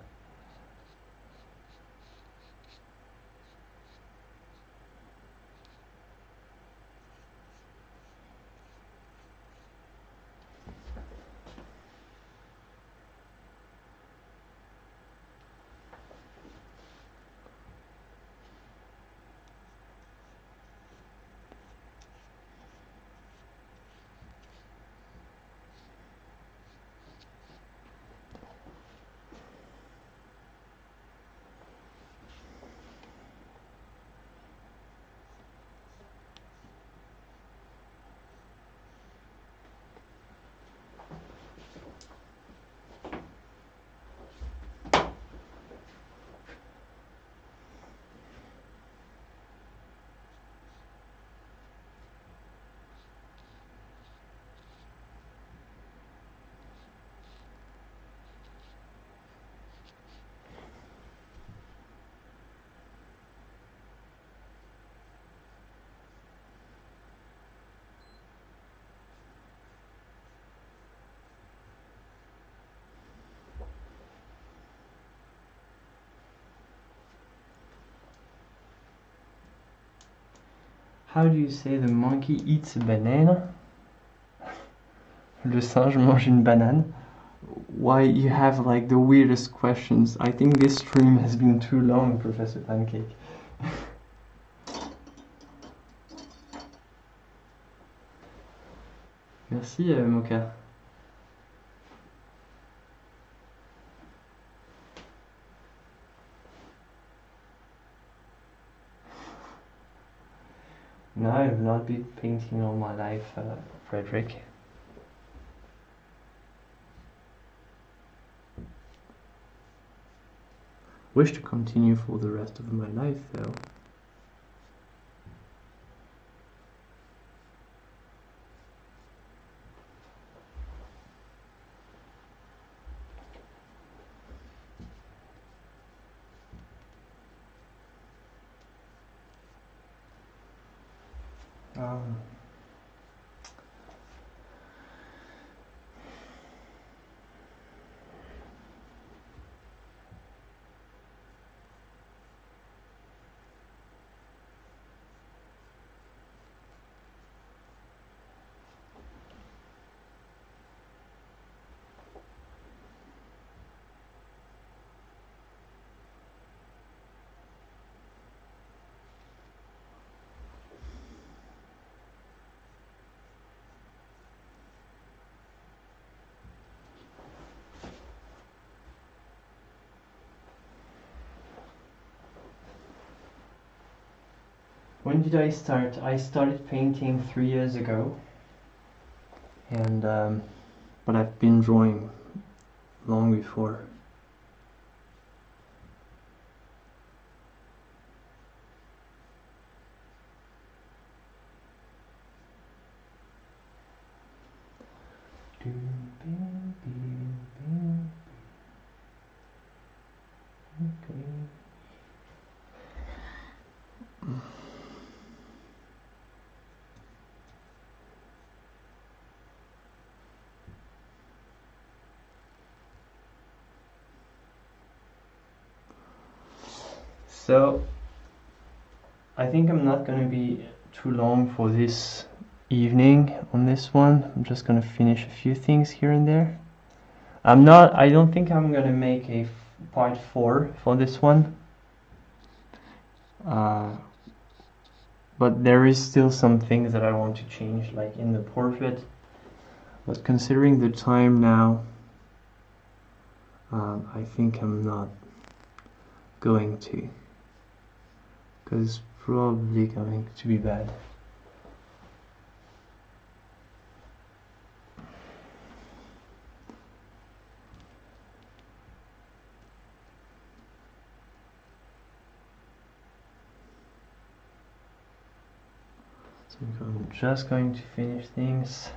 How do you say the monkey eats a banana? Le singe mange une banane. Why you have like the weirdest questions. I think this stream has been too long, Professor Pancake. Merci, Mocha. No, I've not been painting all my life, Frederick. Wish to continue for the rest of my life, though. Um, When did I start? I started painting 3 years ago, and but I've been drawing long before. Okay. So I think I'm not gonna be too long for this evening on this one. I'm just gonna finish a few things here and there. I don't think I'm gonna make a part 4 for this one. But there is still some things that I want to change, like in the portrait. But considering the time now, I think I'm not going to, because it's probably going to be bad. So I'm just going to finish things.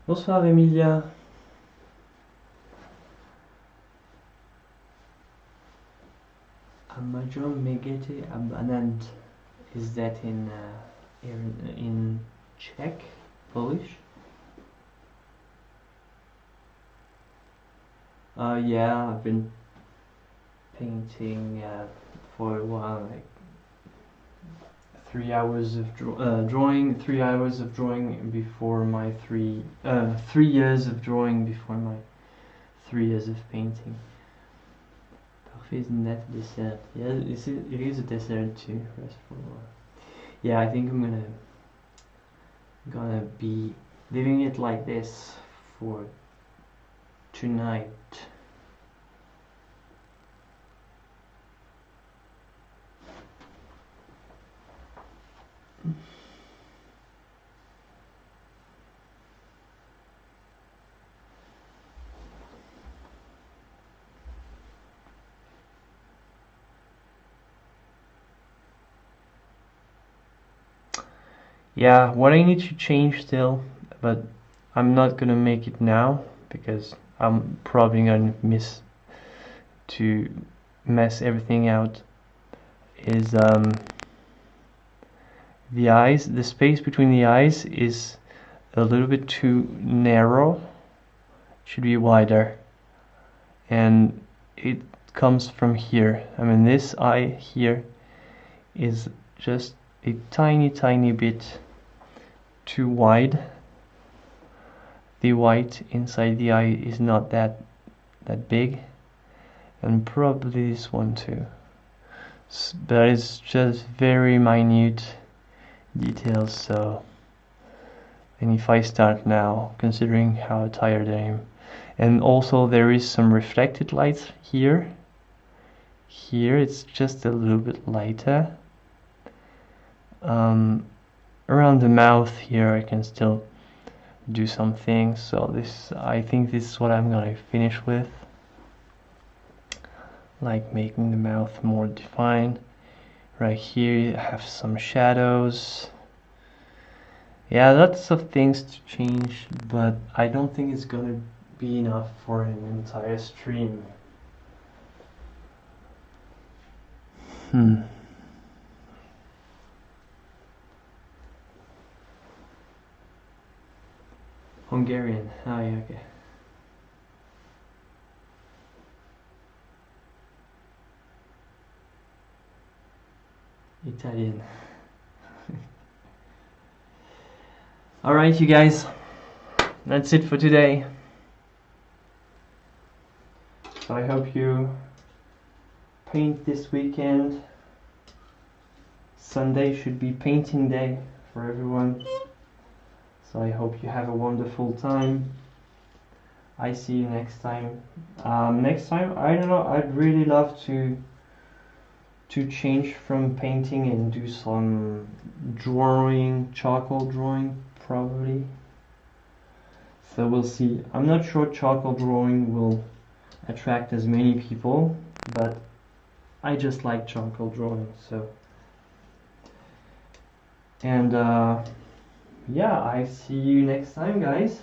Bonsoir Emilia. Amajom Megete Abanant. Is that in Czech? Polish? Yeah, I've been painting for a while, like 3 hours of drawing, 3 hours of drawing before my 3 years of drawing before my 3 years of painting. Parfait, isn't that a dessert? Yeah, it is a dessert too. Restful. Yeah, I think I'm gonna be leaving it like this for tonight. Yeah, what I need to change still, but I'm not gonna make it now because I'm probably gonna miss to mess everything out, is the eyes. The space between the eyes is a little bit too narrow, should be wider, and it comes from here. I mean, this eye here is just a tiny bit too wide. The white inside the eye is not that big, and probably this one too, but it's just very minute details. So, and if I start now, considering how tired I am, and also there is some reflected light here it's just a little bit lighter. Around the mouth here I can still do some things, so I think this is what I'm gonna finish with, like making the mouth more defined. Right here you have some shadows. Yeah, lots of things to change, but I don't think it's gonna be enough for an entire stream. Hungarian. Oh yeah, okay. Italian. Alright, you guys. that's it for today. So I hope you paint this weekend. Sunday should be painting day for everyone. So I hope you have a wonderful time. I see you next time. Next time, I don't know, I'd really love to change from painting and do some drawing, charcoal drawing probably. So we'll see. I'm not sure charcoal drawing will attract as many people, but I just like charcoal drawing, so. And yeah, I see you next time, guys.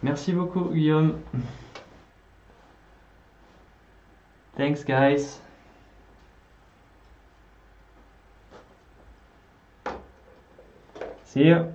Merci beaucoup, Guillaume. Thanks, guys. See you.